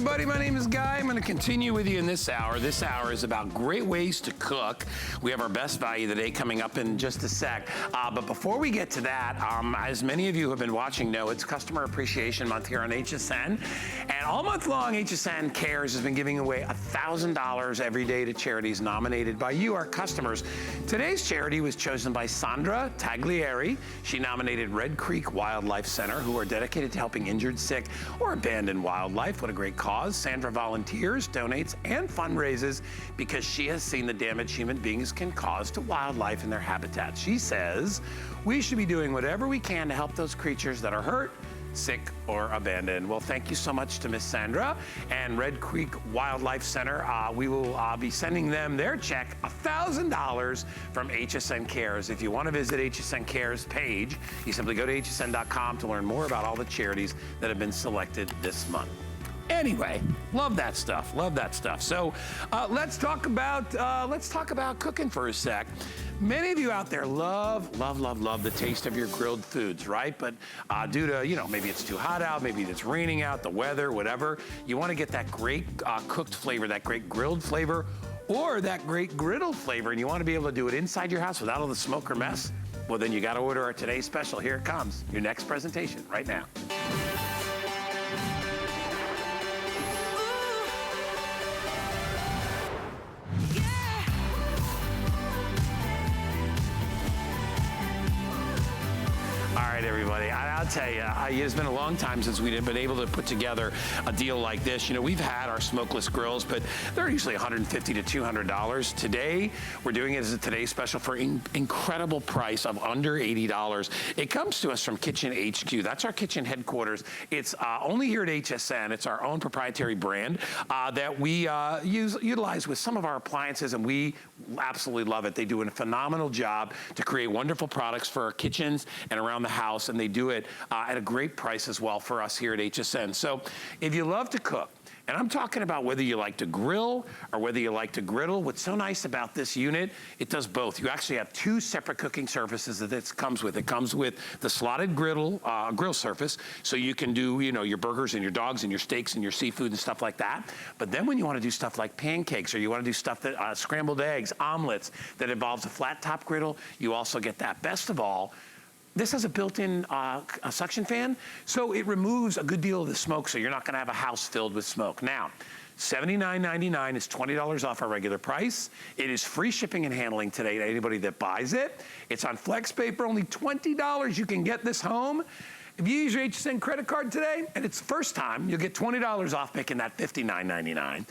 everybody, my name is Guy. I'm gonna continue with you in this hour. This hour is about great ways to cook. We have our best value of the day coming up in just a sec. But before we get to that, as many of you who have been watching know, it's Customer Appreciation Month here on HSN. And all month long, HSN Cares has been giving away $1,000 every day to charities nominated by you, our customers. Today's charity was chosen by Sandra Taglieri. She nominated Red Creek Wildlife Center, who are dedicated to helping injured, sick, or abandoned wildlife. What a great cause. Sandra volunteers, donates, and fundraises because she has seen the damage human beings can cause to wildlife and their habitats. She says we should be doing whatever we can to help those creatures that are hurt, sick, or abandoned. Well, thank you so much to Miss Sandra and Red Creek Wildlife Center. We will be sending them their check, $1,000 from HSN Cares. If you want to visit HSN Cares page, you simply go to hsn.com to learn more about all the charities that have been selected this month. Anyway, love that stuff, love that stuff. So let's talk about cooking for a sec. Many of you out there love the taste of your grilled foods, right? But due to, you know, maybe it's too hot out, maybe it's raining out, the weather, whatever, you want to get that great cooked flavor, that great grilled flavor, or that great griddle flavor, and you want to be able to do it inside your house without all the smoke or mess. Well, then you got to order our today's special. Here it comes, your next presentation right now. Everybody, I'll tell you, it's been a long time since we've been able to put together a deal like this. You know, we've had our smokeless grills, but they're usually $150 to $200. Today, we're doing it as a Today Special for an incredible price of under $80. It comes to us from Kitchen HQ. That's our kitchen headquarters. It's only here at HSN. It's our own proprietary brand that we utilize with some of our appliances, and we absolutely love it. They do a phenomenal job to create wonderful products for our kitchens and around the house, and they do it at a great price as well for us here at HSN. So if you love to cook, and I'm talking about whether you like to grill or whether you like to griddle, what's so nice about this unit, it does both. You actually have two separate cooking surfaces that this comes with. It comes with the slotted grill surface, so you can do, you know, your burgers and your dogs and your steaks and your seafood and stuff like that. But then when you want to do stuff like pancakes, or you want to do stuff that scrambled eggs, omelets, that involves a flat top griddle, you also get that. Best of all, this has a built-in suction fan, so it removes a good deal of the smoke, so you're not gonna have a house filled with smoke. Now, $79.99 is $20 off our regular price. It is free shipping and handling today to anybody that buys it. It's on FlexPay for only $20. You can get this home. If you use your HSN credit card today, and it's the first time, you'll get $20 off making that $59.99.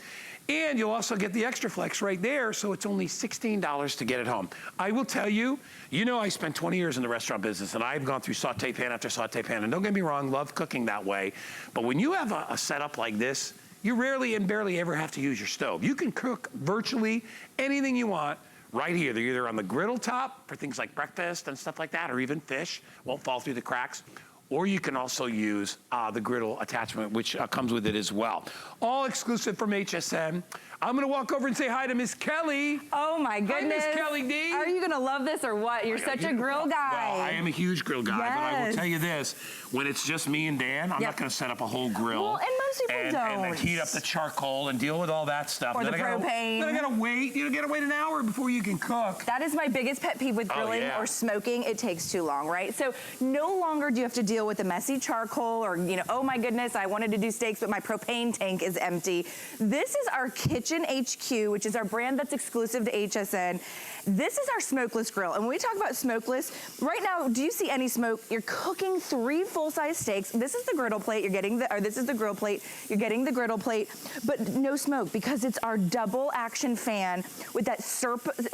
And you'll also get the extra flex right there, so it's only $16 to get it home. I will tell you, you know I spent 20 years in the restaurant business, and I've gone through saute pan after saute pan, and don't get me wrong, love cooking that way. But when you have a setup like this, you rarely and barely ever have to use your stove. You can cook virtually anything you want right here. They're either on the griddle top for things like breakfast and stuff like that, or even fish, won't fall through the cracks. Or you can also use the griddle attachment, which comes with it as well. All exclusive from HSN. I'm gonna walk over and say hi to Miss Kelly. Oh my goodness. Hi, Miss Kelly D. Are you gonna love this or what? You're such a grill guy. Well, I am a huge grill guy, but I will tell you this. When it's just me and Dan, I'm not gonna set up a whole grill. Well, and most people don't. And heat up the charcoal and deal with all that stuff. Or the propane. Then I gotta wait, you gotta wait an hour before you can cook. That is my biggest pet peeve with grilling or smoking. It takes too long, right? So no longer do you have to deal with the messy charcoal or, you know, oh my goodness, I wanted to do steaks, but my propane tank is empty. This is our Kitchen HQ, which is our brand that's exclusive to HSN. This is our smokeless grill. And when we talk about smokeless, right now, do you see any smoke? You're cooking 3 full-size steaks. This is the griddle plate. You're getting the, or this is the grill plate. You're getting the griddle plate, but no smoke because it's our double action fan with that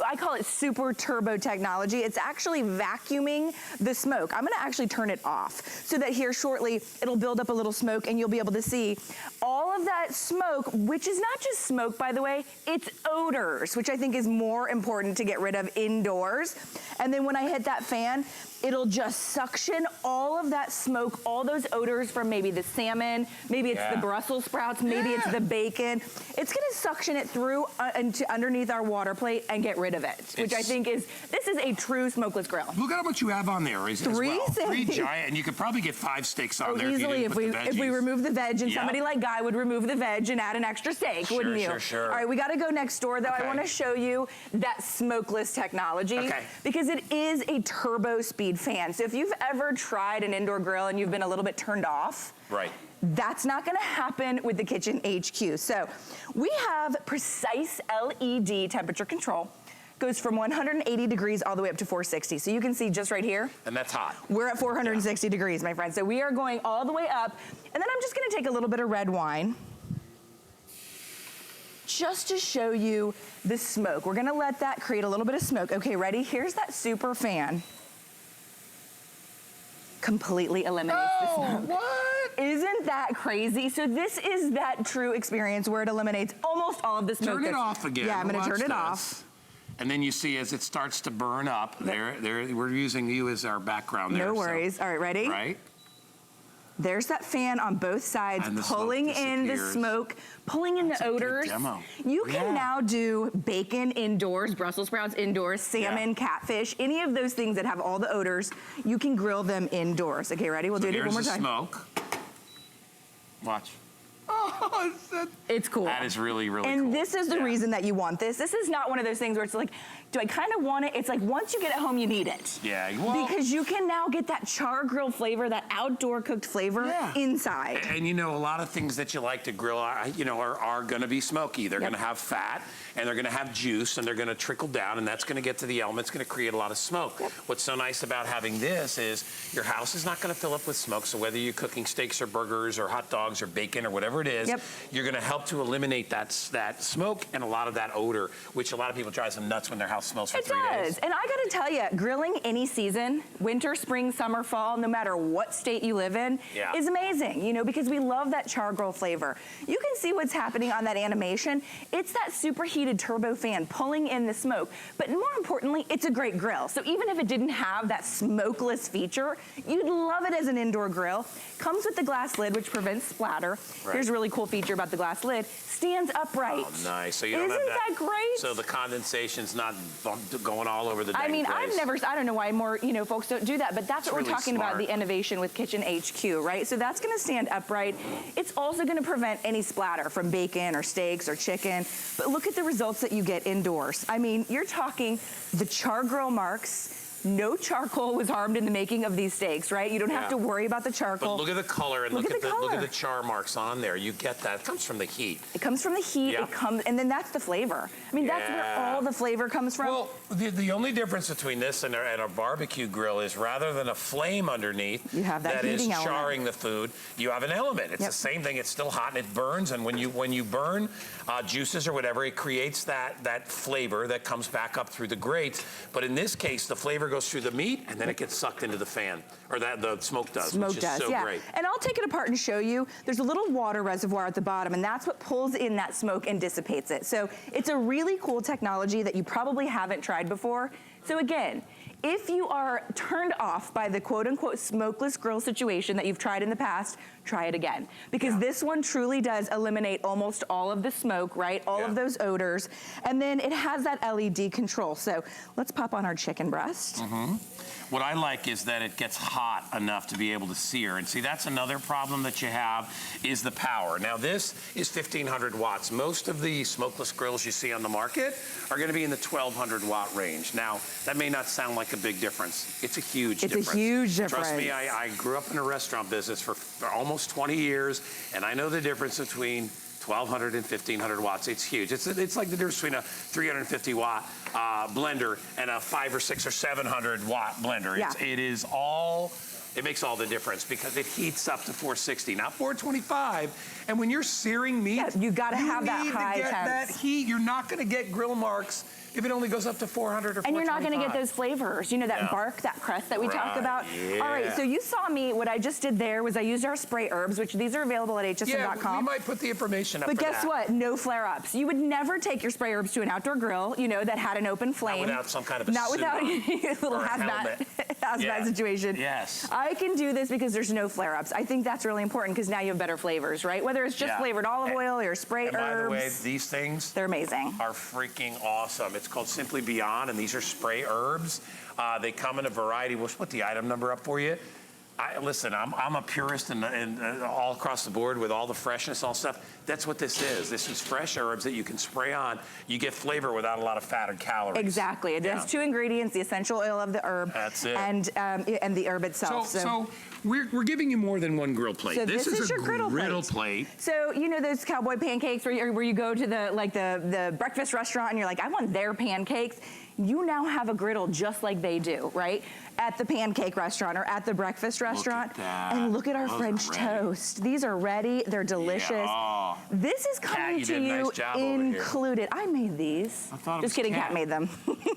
I call it super turbo technology. It's actually vacuuming the smoke. I'm gonna actually turn it off so that here shortly, it'll build up a little smoke and you'll be able to see all of that smoke, which is not just smoke, by the way, it's odors, which I think is more important to get rid of indoors. And then when I hit that fan, it'll just suction all of that smoke, all those odors from maybe the salmon, maybe it's the Brussels sprouts, maybe it's the bacon. It's gonna suction it through into underneath our water plate and get rid of it, which I think this is a true smokeless grill. Look at how much you have on there as well. Three giant, and you could probably get 5 steaks on there easily if we remove the veg, and somebody like Guy would remove the veg and add an extra steak, wouldn't you? Sure. All right, we gotta go next door though. I wanna show you that smokeless technology because it is a turbo speed fan. So if you've ever tried an indoor grill and you've been a little bit turned off, that's not gonna happen with the Kitchen HQ. So we have precise LED temperature control. Goes from 180 degrees all the way up to 460. So you can see just right here. And that's hot. We're at 460 degrees, my friend. So we are going all the way up. And then I'm just gonna take a little bit of red wine just to show you the smoke. We're gonna let that create a little bit of smoke. Okay, ready? Here's that super fan. Completely eliminates the smoke. What? Isn't that crazy? So this is that true experience where it eliminates almost all of the smoke. Turn it off again. Yeah, I'm gonna turn it off. And then you see as it starts to burn up, there, we're using you as our background there. No worries. All right, ready? Right. There's that fan on both sides, pulling in the smoke, pulling in the odors. You can now do bacon indoors, Brussels sprouts indoors, salmon, catfish, any of those things that have all the odors, you can grill them indoors. Okay, ready? We'll do it one more time. Smoke. Watch. It's cool. That is really, really cool. And this is the reason that you want this. This is not one of those things where it's like, do I kind of want it? It's like once you get it home, you need it. Yeah. Well, because you can now get that char grill flavor, that outdoor cooked flavor inside. And you know, a lot of things that you like to grill are going to be smoky. They're going to have fat, and they're going to have juice, and they're going to trickle down, and that's going to get to the elements, going to create a lot of smoke. What's so nice about having this is your house is not going to fill up with smoke, so whether you're cooking steaks or burgers or hot dogs or bacon or whatever it is, you're going to help to eliminate that smoke and a lot of that odor, which a lot of people drives them nuts when their house smells for 3 days. And I got to tell you, grilling any season, winter, spring, summer, fall, no matter what state you live in, is amazing, you know, because we love that char grill flavor. You can see what's happening on that animation. It's that superheated turbo fan pulling in the smoke, but more importantly, it's a great grill. So even if it didn't have that smokeless feature, you'd love it as an indoor grill. Comes with the glass lid, which prevents splatter. Here's a really cool feature about the glass lid. Stands upright. Oh, nice. So you don't have that. Isn't that great? So the condensation's not going all over the dang I mean, place. I don't know why more, folks don't do that, but that's what we're talking about, the innovation with Kitchen HQ, right? So that's gonna stand upright. It's also gonna prevent any splatter from bacon or steaks or chicken, but look at the results that you get indoors. I mean, you're talking the char grill marks. No charcoal was harmed in the making of these steaks, right? You don't have to worry about the charcoal. But look at the color and look at the char marks on there. You get that. It comes from the heat. It comes from the heat. It comes, and then that's the flavor. I mean, that's where all the flavor comes from. Well, the only difference between this and our barbecue grill is rather than a flame underneath you have that is element. Charring the food, you have an element. It's the same thing. It's still hot and it burns. And when you burn juices or whatever, it creates that flavor that comes back up through the grates. But in this case, the flavor goes through the meat and then it gets sucked into the fan, or the smoke does, which is so great. And I'll take it apart and show you. There's a little water reservoir at the bottom, and that's what pulls in that smoke and dissipates it. So it's a really cool technology that you probably haven't tried before. So again, if you are turned off by the quote-unquote smokeless grill situation that you've tried in the past, try it again. Because this one truly does eliminate almost all of the smoke, right? All of those odors. And then it has that LED control. So let's pop on our chicken breast. What I like is that it gets hot enough to be able to sear. And see, that's another problem that you have is the power. Now, this is 1,500 watts. Most of the smokeless grills you see on the market are going to be in the 1,200 watt range. Now, that may not sound like a big difference. It's a huge difference. It's a huge difference. Trust me, I grew up in a restaurant business for almost 20 years, and I know the difference between 1,200 and 1,500 watts. It's huge. It's like the difference between a 350 watt blender and a 500 or 600 or 700 watt blender. It makes all the difference because it heats up to 460, not 425. And when you're searing meat, you got to have that high temp. That heat. You're not going to get grill marks if it only goes up to 400 or 425? And you're not gonna get those flavors. You know, that bark, that crust that we talked about? Yeah. All right, so you saw me, what I just did there was I used our spray herbs, which these are available at hsn.com. Yeah, we might put the information up But for guess what? No flare-ups. You would never take your spray herbs to an outdoor grill, you know, that had an open flame. Not without some kind of a Not suit without on, a little hazmat situation. Yes. I can do this because there's no flare-ups. I think that's really important because now you have better flavors, right? Whether it's just flavored olive oil or spray herbs. By the way, these things, they're amazing. Are freaking awesome. It's called Simply Beyond, and these are spray herbs. They come in a variety. We'll put the item number up for you. Listen, I'm a purist and all across the board with all the freshness, all stuff. That's what this is. This is fresh herbs that you can spray on. You get flavor without a lot of fat or calories. Exactly. It has 2 ingredients: the essential oil of the herb. That's it. And the herb itself. So we're giving you more than one grill plate. So this is your griddle plate. So you know those cowboy pancakes where you go to the breakfast restaurant and you're like, I want their pancakes. You now have a griddle just like they do, right? At the pancake restaurant or at the breakfast restaurant. Look at that. And look at our French toast. These are ready. They're delicious. Yeah. This is coming to you included. I made these. I thought it Just was kidding, Kat made them.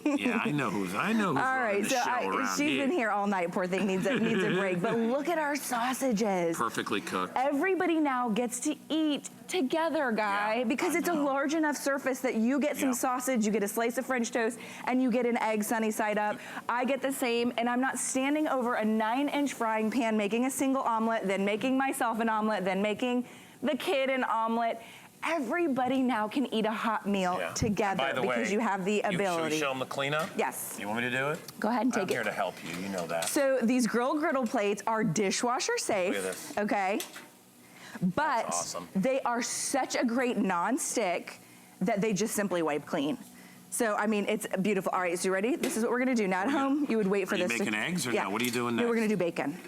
Yeah, I know who's all right, the show around she's been here all night, poor thing, needs a break. But look at our sausages. Perfectly cooked. Everybody now gets to eat together, guy, because it's a large enough surface that you get some sausage, you get a slice of French toast, and you get an egg sunny side up. I get the same, and I'm not standing over a 9-inch frying pan making a single omelet, then making myself an omelet, then making the kid an omelet. Everybody now can eat a hot meal together because you have the ability. Should we show them the cleanup? Yes. You want me to do it? Go ahead and take it. I'm here to help you. You know that. So these griddle plates are dishwasher safe. Look at this. Okay. But awesome. They are such a great non-stick that they just simply wipe clean. So, I mean, it's beautiful. All right, so you ready? This is what we're gonna do. Now at home, you would wait for this. Are you making eggs or no? What are you doing next? No, we're gonna do bacon.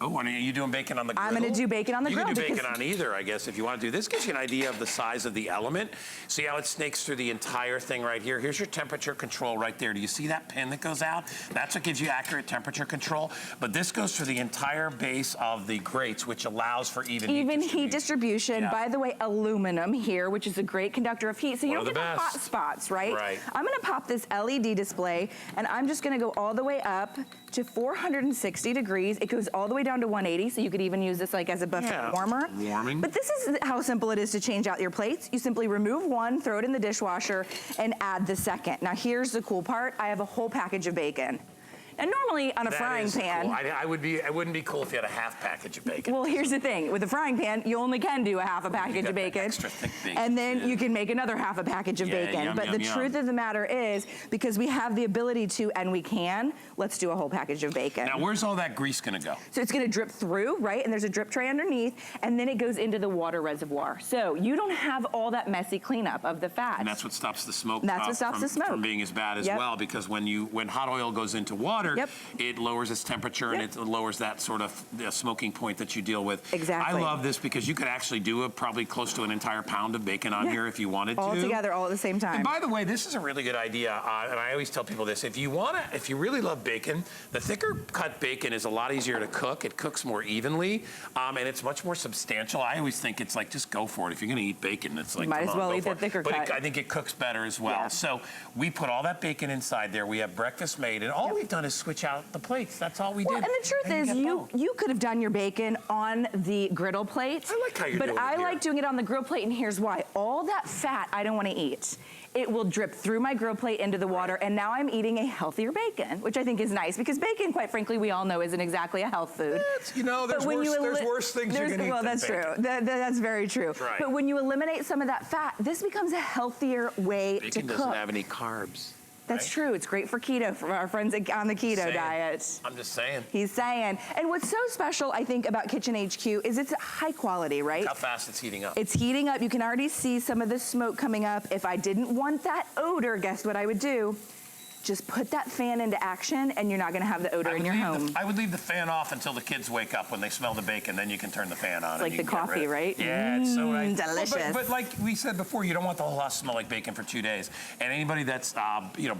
Oh, are you doing bacon on the grill? I'm gonna do bacon on the grill. You can do bacon on either, I guess, if you want to do. This gives you an idea of the size of the element. See how it snakes through the entire thing right here? Here's your temperature control right there. Do you see that pin that goes out? That's what gives you accurate temperature control. But this goes through the entire base of the grates, which allows for even heat distribution. Yeah. By the way, aluminum here, which is a great conductor of heat. So you don't get the hot spots, right? Right. I'm gonna pop this LED display, and I'm just gonna go all the way up to 460 degrees. It goes all the way down to 180, so you could even use this like as a buffet warmer. Warming. But this is how simple it is to change out your plates. You simply remove one, throw it in the dishwasher, and add the second. Now here's the cool part. I have a whole package of bacon. And normally on a frying pan. Cool. It wouldn't be cool if you had a half package of bacon. Well, here's the thing. With a frying pan, you only can do a half a package of bacon. Extra thick bacon. And then you can make another half a package of bacon. Yum, but yum, the truth of the matter is, because we have the ability to, and we can, let's do a whole package of bacon. Now, where's all that grease gonna go? So it's gonna drip through, right? And there's a drip tray underneath, and then it goes into the water reservoir. So you don't have all that messy cleanup of the fat. And that's what stops the smoke. That's what stops the smoke from being as bad as well, because when hot oil goes into water, it lowers its temperature and it lowers that sort of smoking point that you deal with. Exactly. I love this because you could actually do probably close to an entire pound of bacon on here if you wanted to. All together, all at the same time. And by the way, this is a really good idea, and I always tell people this: if you really love bacon, the thicker cut bacon is a lot easier to cook. It cooks more evenly, and it's much more substantial. I always think it's like, just go for it. If you're going to eat bacon, it's like, you might as well eat the thicker cut. But I think it cooks better as well. Yeah. So we put all that bacon inside there. We have breakfast made, and all we've done is switch out the plates. That's all we did. And the truth is, you could have done your bacon on the griddle plate. I like how you're doing it. But I like doing it on the grill plate, and here's why. All that fat I don't want to eat. It will drip through my grill plate into the water, and now I'm eating a healthier bacon, which I think is nice, because bacon, quite frankly, we all know isn't exactly a health food. There's worse things you can eat. Well, that's true. That's very true. Right. But when you eliminate some of that fat, this becomes a healthier way to cook. Bacon doesn't have any carbs. That's true. It's great for keto, for our friends on the keto diet. I'm just saying. He's saying. And what's so special, I think, about Kitchen HQ is it's high quality, right? How fast it's heating up. It's heating up. You can already see some of the smoke coming up. If I didn't want that odor, guess what I would do? just put that fan into action and you're not gonna have the odor in your home. I would leave the fan off until the kids wake up when they smell the bacon, then you can turn the fan on. It's like the coffee, right? Yeah, it's so nice. Delicious. Well, but like we said before, you don't want the whole house to smell like bacon for 2 days. And anybody that's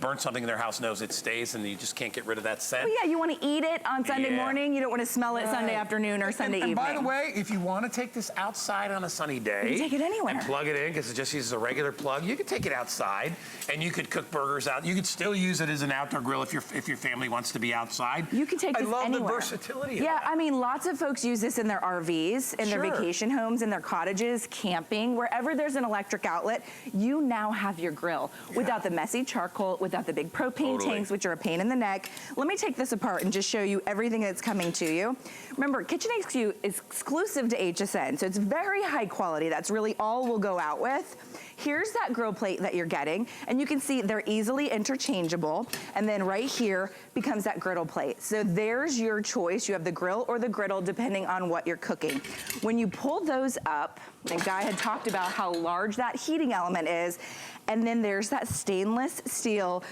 burnt something in their house knows it stays and you just can't get rid of that scent. Well, yeah, you wanna eat it on Sunday morning. You don't wanna smell it Sunday afternoon or Sunday evening. And by the way, if you wanna take this outside on a sunny day. You can take it anywhere. And plug it in, because it just uses a regular plug. You could take it outside and you could cook burgers out. You could still use it as an outdoor grill if your family wants to be outside. You can take this anywhere. I love the versatility of Yeah, that. I mean, lots of folks use this in their RVs, in their vacation homes, in their cottages, camping, wherever there's an electric outlet, you now have your grill without the messy charcoal, without the big propane tanks, which are a pain in the neck. Let me take this apart and just show you everything that's coming to you. Remember, KitchenAid is exclusive to HSN, so it's very high quality. That's really all we'll go out with. Here's that grill plate that you're getting, and you can see they're easily interchangeable, and then right here becomes that griddle plate. So there's your choice. You have the grill or the griddle, depending on what you're cooking. When you pull those up, and Guy had talked about how large that heating element is, and then there's that stainless steel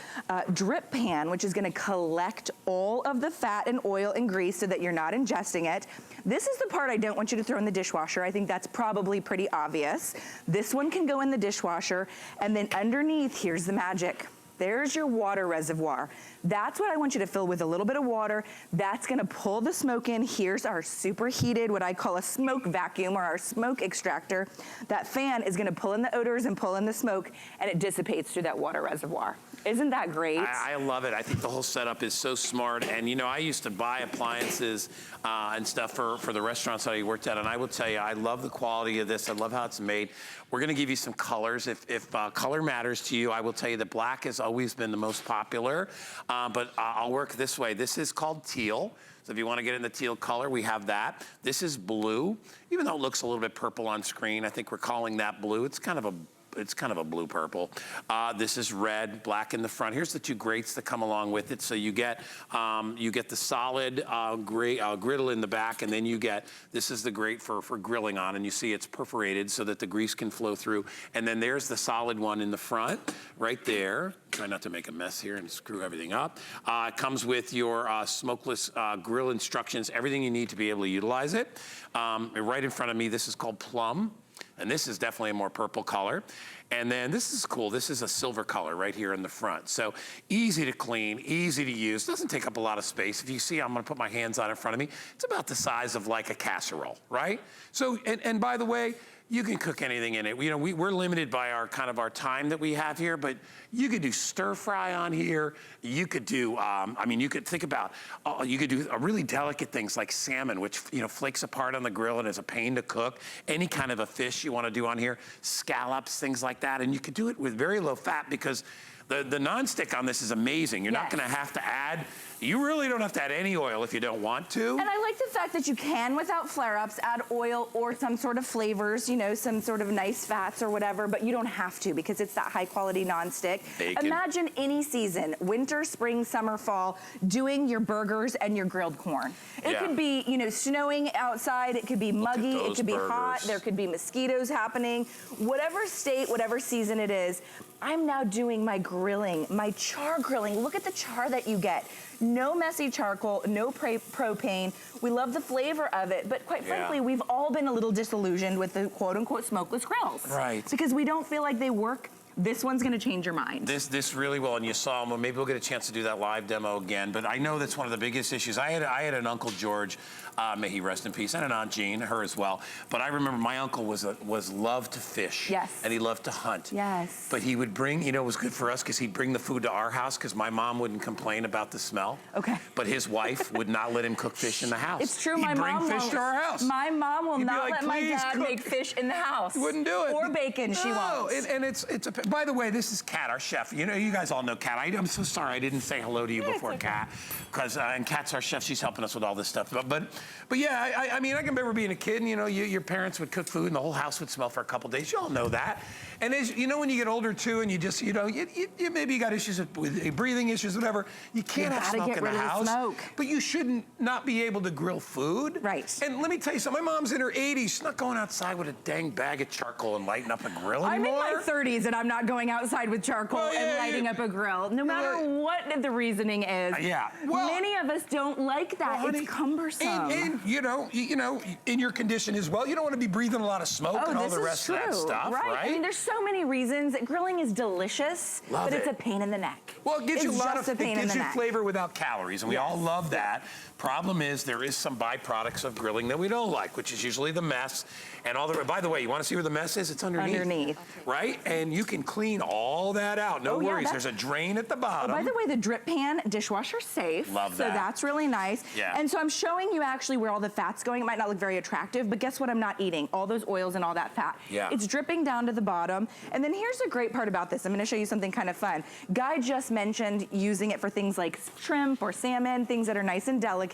drip pan, which is gonna collect all of the fat and oil and grease so that you're not ingesting it. This is the part I don't want you to throw in the dishwasher. I think that's probably pretty obvious. This one can go in the dishwasher, and then underneath, here's the magic. There's your water reservoir. That's what I want you to fill with a little bit of water. That's gonna pull the smoke in. Here's our superheated, what I call a smoke vacuum or our smoke extractor. That fan is gonna pull in the odors and pull in the smoke, and it dissipates through that water reservoir. Isn't that great? I love it. I think the whole setup is so smart. And you know, I used to buy appliances and stuff for the restaurants that I worked at. And I will tell you, I love the quality of this. I love how it's made. We're gonna give you some colors. If color matters to you, I will tell you that black has always been the most popular. But I'll work this way. This is called teal. So if you want to get in the teal color, we have that. This is blue. Even though it looks a little bit purple on screen, I think we're calling that blue. It's kind of a blue purple. This is red, black in the front. Here's the two grates that come along with it. So you get the solid griddle in the back, and then you get, this is the grate for grilling on, and you see it's perforated so that the grease can flow through. And then there's the solid one in the front, right there. Try not to make a mess here and screw everything up. It comes with your smokeless grill instructions, everything you need to be able to utilize it. Right in front of me, this is called plum. And this is definitely a more purple color. And then this is cool. This is a silver color right here in the front. So easy to clean, easy to use. Doesn't take up a lot of space. If you see, I'm gonna put my hands on it in front of me. It's about the size of like a casserole, right? So, and by the way, you can cook anything in it. You know, we're limited by our time that we have here, but you could do stir fry on here. You could do, you could think about, you could do really delicate things like salmon, which, you know, flakes apart on the grill and is a pain to cook. Any kind of a fish you wanna do on here, scallops, things like that. And you could do it with very low fat because the nonstick on this is amazing. You're not gonna have to add, you really don't have to add any oil if you don't want to. And I like the fact that you can, without flare-ups, add oil or some sort of flavors, you know, some sort of nice fats or whatever, but you don't have to because it's that high-quality nonstick. Bacon. Imagine any season, winter, spring, summer, fall, doing your burgers and your grilled corn. It could be, you know, snowing outside, it could be muggy, it could be hot, there could be mosquitoes happening. Whatever state, whatever season it is, I'm now doing my grilling, my char grilling. Look at the char that you get. No messy charcoal, no propane. We love the flavor of it, but quite frankly, we've all been a little disillusioned with the quote-unquote smokeless grills. Right. Because we don't feel like they work. This one's gonna change your mind. This really will, and you saw them. Well, maybe we'll get a chance to do that live demo again. But I know that's one of the biggest issues. I had an Uncle George, may he rest in peace, and an Aunt Jean, her as well. But I remember my uncle was loved to fish. Yes. And he loved to hunt. Yes. But he would bring, you know, it was good for us because he'd bring the food to our house because my mom wouldn't complain about the smell. Okay. But his wife would not let him cook fish in the house. It's true. He'd bring fish to our house. My mom will not like, let my dad make fish in the house. Wouldn't do it. Or bacon. She won't. And it's by the way, this is Kat, our chef. You know, you guys all know Kat. I'm so sorry I didn't say hello to you before, Kat, because and Kat's our chef. She's helping us with all this stuff. But yeah, I mean, I can remember being a kid, and you know, your parents would cook food, and the whole house would smell for a couple days. You all know that. And as you know, when you get older too, and you just, you maybe you got issues with breathing issues, whatever, you can't have smoke in the house. But you shouldn't not be able to grill food. Right. And let me tell you something, my mom's in her 80s. She's not going outside with a dang bag of charcoal and lighting up a grill anymore. I'm in my 30s and I'm not going outside with charcoal and lighting up a grill, no matter what the reasoning is. Well, many of us don't like that. Well, honey, it's cumbersome. And you know, in your condition as well, you don't want to be breathing a lot of smoke and all the rest of that stuff, right? I mean, there's so many reasons. Grilling is delicious, but it's a pain in the neck. Well, it gives you a lot of flavor without calories, and we all love that. Problem is, there is some byproducts of grilling that we don't like, which is usually the mess and all the. By the way, you want to see where the mess is? It's underneath. Right? And you can clean all that out. No worries. There's a drain at the bottom. By the way, the drip pan, dishwasher safe. Love that. So that's really nice. And so I'm showing you actually where all the fat's going. It might not look very attractive, but guess what I'm not eating? All those oils and all that fat. It's dripping down to the bottom. And then here's the great part about this. I'm going to show you something kind of fun. Guy just mentioned using it for things like shrimp or salmon, things that are nice and delicate.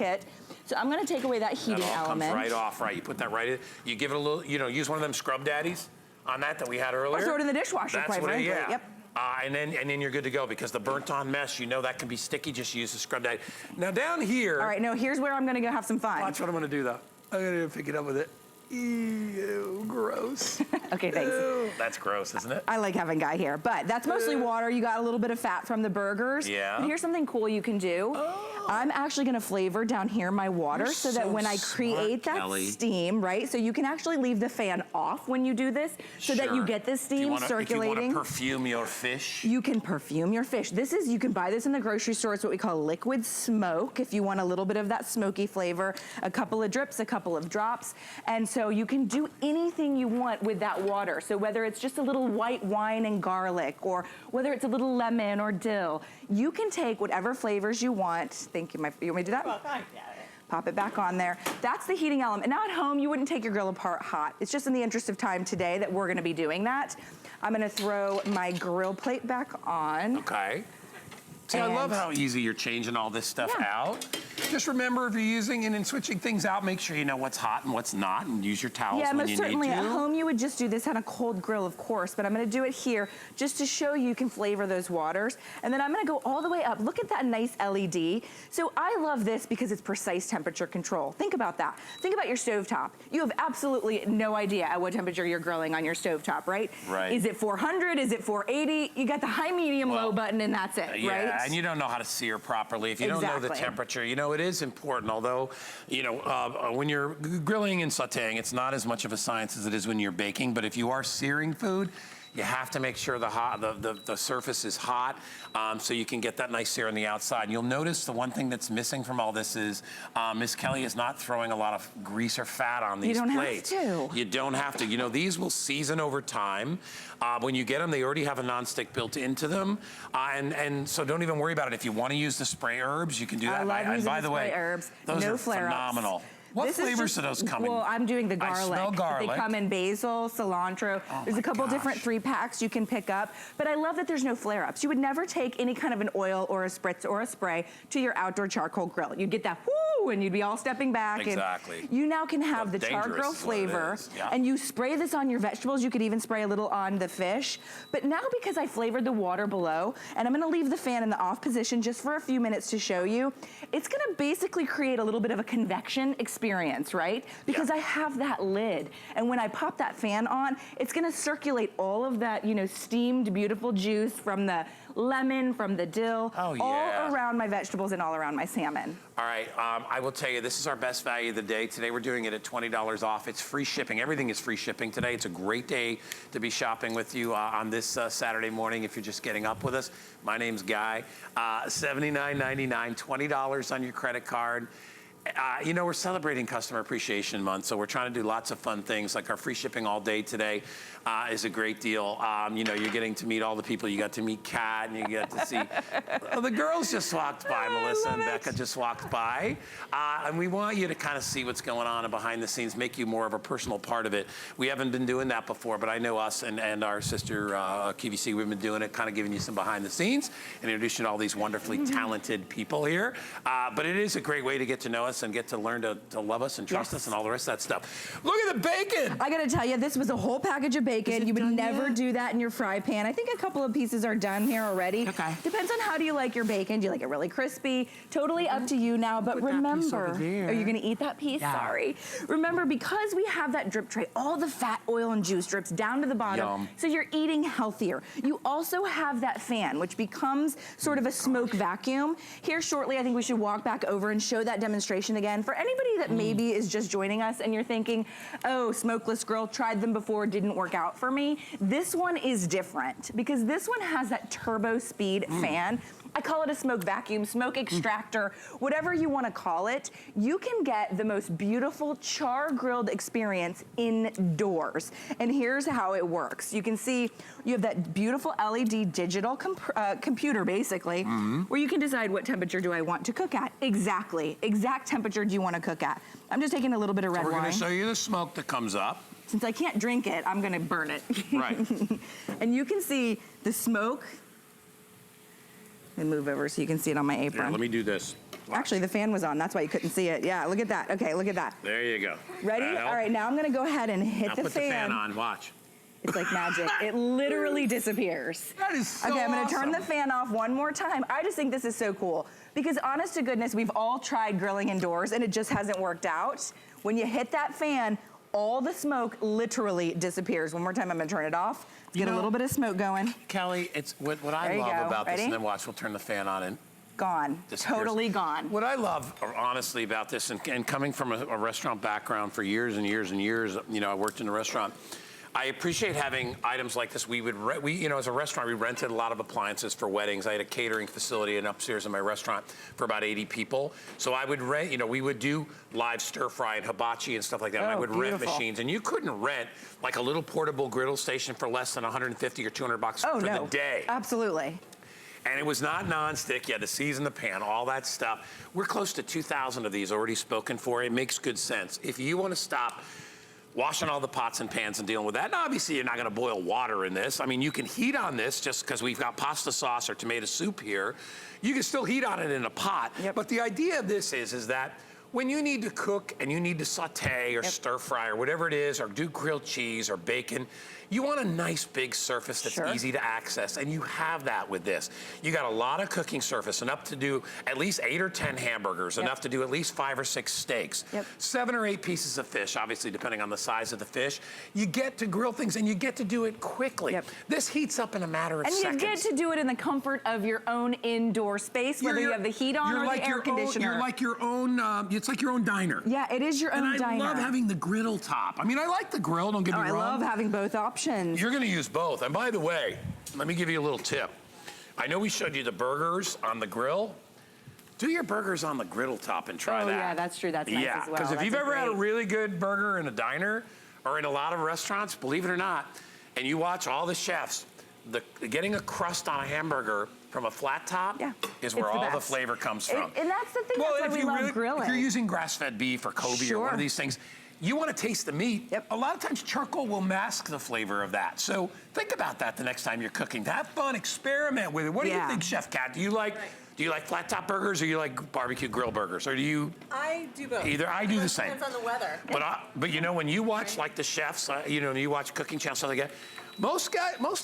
So I'm going to take away that heating element. Comes right off, right? You put that right in. You give it a little, use one of them scrub daddies on that we had earlier. Or throw it in the dishwasher, quite frankly. Yep. And then you're good to go, because the burnt on mess, that can be sticky. Just use the scrub daddy. Now down here. All right, no, here's where I'm going to go have some fun. Watch what I'm going to do though. I'm going to pick it up with it. Ew, gross. Okay, thanks. Ew. That's gross, isn't it? I like having Guy here, but that's mostly water. You got a little bit of fat from the burgers. But here's something cool you can do. I'm actually gonna flavor down here my water so that when I create that steam, right? So you can actually leave the fan off when you do this so that you get this steam circulating. If you wanna perfume your fish. You can perfume your fish. You can buy this in the grocery store. It's what we call liquid smoke. If you want a little bit of that smoky flavor, a couple of drips, a couple of drops. And so you can do anything you want with that water. So whether it's just a little white wine and garlic, or whether it's a little lemon or dill, you can take whatever flavors you want. Thank you. You want me to do that? Well, pop it back on there. That's the heating element. Now at home, you wouldn't take your grill apart hot. It's just in the interest of time today that we're gonna be doing that. I'm gonna throw my grill plate back on. Okay. See, I love how easy you're changing all this stuff out. Just remember, if you're using and then switching things out, make sure you know what's hot and what's not, and use your towels when you need to. Yeah, most certainly at home you would just do this on a cold grill, of course, but I'm gonna do it here just to show you can flavor those waters. And then I'm gonna go all the way up. Look at that nice LED. So I love this because it's precise temperature control. Think about that. Think about your stovetop. You have absolutely no idea at what temperature you're grilling on your stovetop, right? Right. Is it 400? Is it 480? You got the high, medium, low button, and that's it, right? Yeah, and you don't know how to sear properly. If you don't know the temperature, it is important. Although, when you're grilling and sauteing, it's not as much of a science as it is when you're baking. But if you are searing food, you have to make sure the surface is hot, so you can get that nice sear on the outside. You'll notice the one thing that's missing from all this is Miss Kelly is not throwing a lot of grease or fat on these plates. You don't have to. You don't have to. These will season over time. When you get them, they already have a nonstick built into them, and so don't even worry about it. If you want to use the spray herbs, you can do that. I love using the spray herbs. Those are phenomenal. What flavors do those come in? Well, I'm doing the garlic. I smell garlic. They come in basil, cilantro. There's a couple different 3-packs you can pick up. But I love that there's no flare-ups. You would never take any kind of an oil or a spritz or a spray to your outdoor charcoal grill. You'd get that whoo, and you'd be all stepping back. Exactly. And you now can have the char grill flavor, and you spray this on your vegetables. You could even spray a little on the fish. But now, because I flavored the water below, and I'm gonna leave the fan in the off position just for a few minutes to show you, it's gonna basically create a little bit of a convection experience, right? Because I have that lid. And when I pop that fan on, it's gonna circulate all of that, steamed, beautiful juice from the lemon, from the dill, all around my vegetables and all around my salmon. All right, I will tell you, this is our best value of the day. Today we're doing it at $20 off. It's free shipping. Everything is free shipping today. It's a great day to be shopping with you on this Saturday morning if you're just getting up with us. My name's Guy. $79.99, $20 on your credit card. We're celebrating Customer Appreciation Month, so we're trying to do lots of fun things, like our free shipping all day today is a great deal. You're getting to meet all the people. You got to meet Kat, and you get to see. The girls just walked by, Melissa and Becca just walked by. And we want you to kind of see what's going on behind the scenes, make you more of a personal part of it. We haven't been doing that before, but I know us and our sister QVC, we've been doing it, kind of giving you some behind the scenes and introducing all these wonderfully talented people here. But it is a great way to get to know us. us and get to learn to love us and trust us and all the rest of that stuff. Look at the bacon. I gotta tell you, this was a whole package of bacon. You would never do that in your fry pan. I think a couple of pieces are done here already. Okay. Depends on how do you like your bacon. Do you like it really crispy? Totally up to you now, but remember, are you gonna eat that piece? Yeah. Sorry. Remember, because we have that drip tray, all the fat, oil, and juice drips down to the bottom, so you're eating healthier. You also have that fan, which becomes sort of a smoke vacuum. Here shortly, I think we should walk back over and show that demonstration again. For anybody that maybe is just joining us and you're thinking, oh, Smokeless Grill, tried them before, didn't work out for me. This one is different because this one has that turbo speed fan. I call it a smoke vacuum, smoke extractor, whatever you want to call it. You can get the most beautiful char grilled experience indoors. And here's how it works. You can see you have that beautiful LED digital computer, basically, where you can decide what temperature do I want to cook at. Exact temperature do you want to cook at. I'm just taking a little bit of red wine. We're going to show you the smoke that comes up. Since I can't drink it, I'm going to burn it. Right. And you can see the smoke. And move over so you can see it on my apron. Here, let me do this. Watch. Actually, the fan was on. That's why you couldn't see it. Yeah, look at that. Okay, look at that. There you go. Ready? All right, now I'm going to go ahead and hit the fan. Put the fan on. Watch. It's like magic. It literally disappears. That is so Okay, I'm going to awesome. turn the fan off one more time. I just think this is so cool because honest to goodness, we've all tried grilling indoors and it just hasn't worked out. When you hit that fan, all the smoke literally disappears. One more time, I'm going to turn it off. Get a little bit of smoke going. Kelly, it's what I love about this, and then watch, we'll turn the fan on and gone. Totally gone. What I love, honestly, about this, and coming from a restaurant background for years and years and years, you know, I worked in a restaurant. I appreciate having items like this. We, you know, as a restaurant, we rented a lot of appliances for weddings. I had a catering facility and upstairs in my restaurant for about 80 people. So I would rent, you know, we would do live stir fry and hibachi and stuff like that. And I would rent machines, and you couldn't rent like a little portable griddle station for less than 150 or 200 bucks for the day. Absolutely. And it was not non-stick. You had to season the pan, all that stuff. We're close to 2,000 of these already spoken for. It makes good sense. If you want to stop washing all the pots and pans and dealing with that. Now, obviously, you're not going to boil water in this. I mean, you can heat on this just because we've got pasta sauce or tomato soup here. You can still heat on it in a pot. But the idea of this is that when you need to cook and you need to saute or stir fry or whatever it is, or do grilled cheese or bacon, you want a nice big surface that's easy to access, and you have that with this. You got a lot of cooking surface, enough to do at least 8 or 10 hamburgers, enough to do at least 5 or 6 steaks, 7 or 8 pieces of fish, obviously depending on the size of the fish. You get to grill things, and you get to do it quickly. This heats up in a matter of seconds. And you get to do it in the comfort of your own indoor space, whether you have the heat on or the air conditioner. You're like your own, it's like your own diner. Yeah, it is your own diner. And I love having the griddle top. I mean, I like the grill, don't get me wrong. I love having both options. You're going to use both. And by the way, let me give you a little tip. I know we showed you the burgers on the grill. Do your burgers on the griddle top and try that. Oh, yeah, that's true. That's nice as well. Because if you've ever had a really good burger in a diner or in a lot of restaurants, believe it or not, and you watch all the chefs, getting a crust on a hamburger from a flat top is where all the flavor comes from. And that's the thing, that's why we love grilling. If you're using grass-fed beef or Kobe or one of these things, you want to taste the meat. A lot of times charcoal will mask the flavor of that. So think about that the next time you're cooking. Have fun, experiment with it. What do you think, Chef Kat? Do you like flat top burgers, or you like barbecue grill burgers, or do you? I do both. I do the same. Depends on the weather. But you know, when you watch like the chefs, you know, you watch cooking channels, stuff like that. Most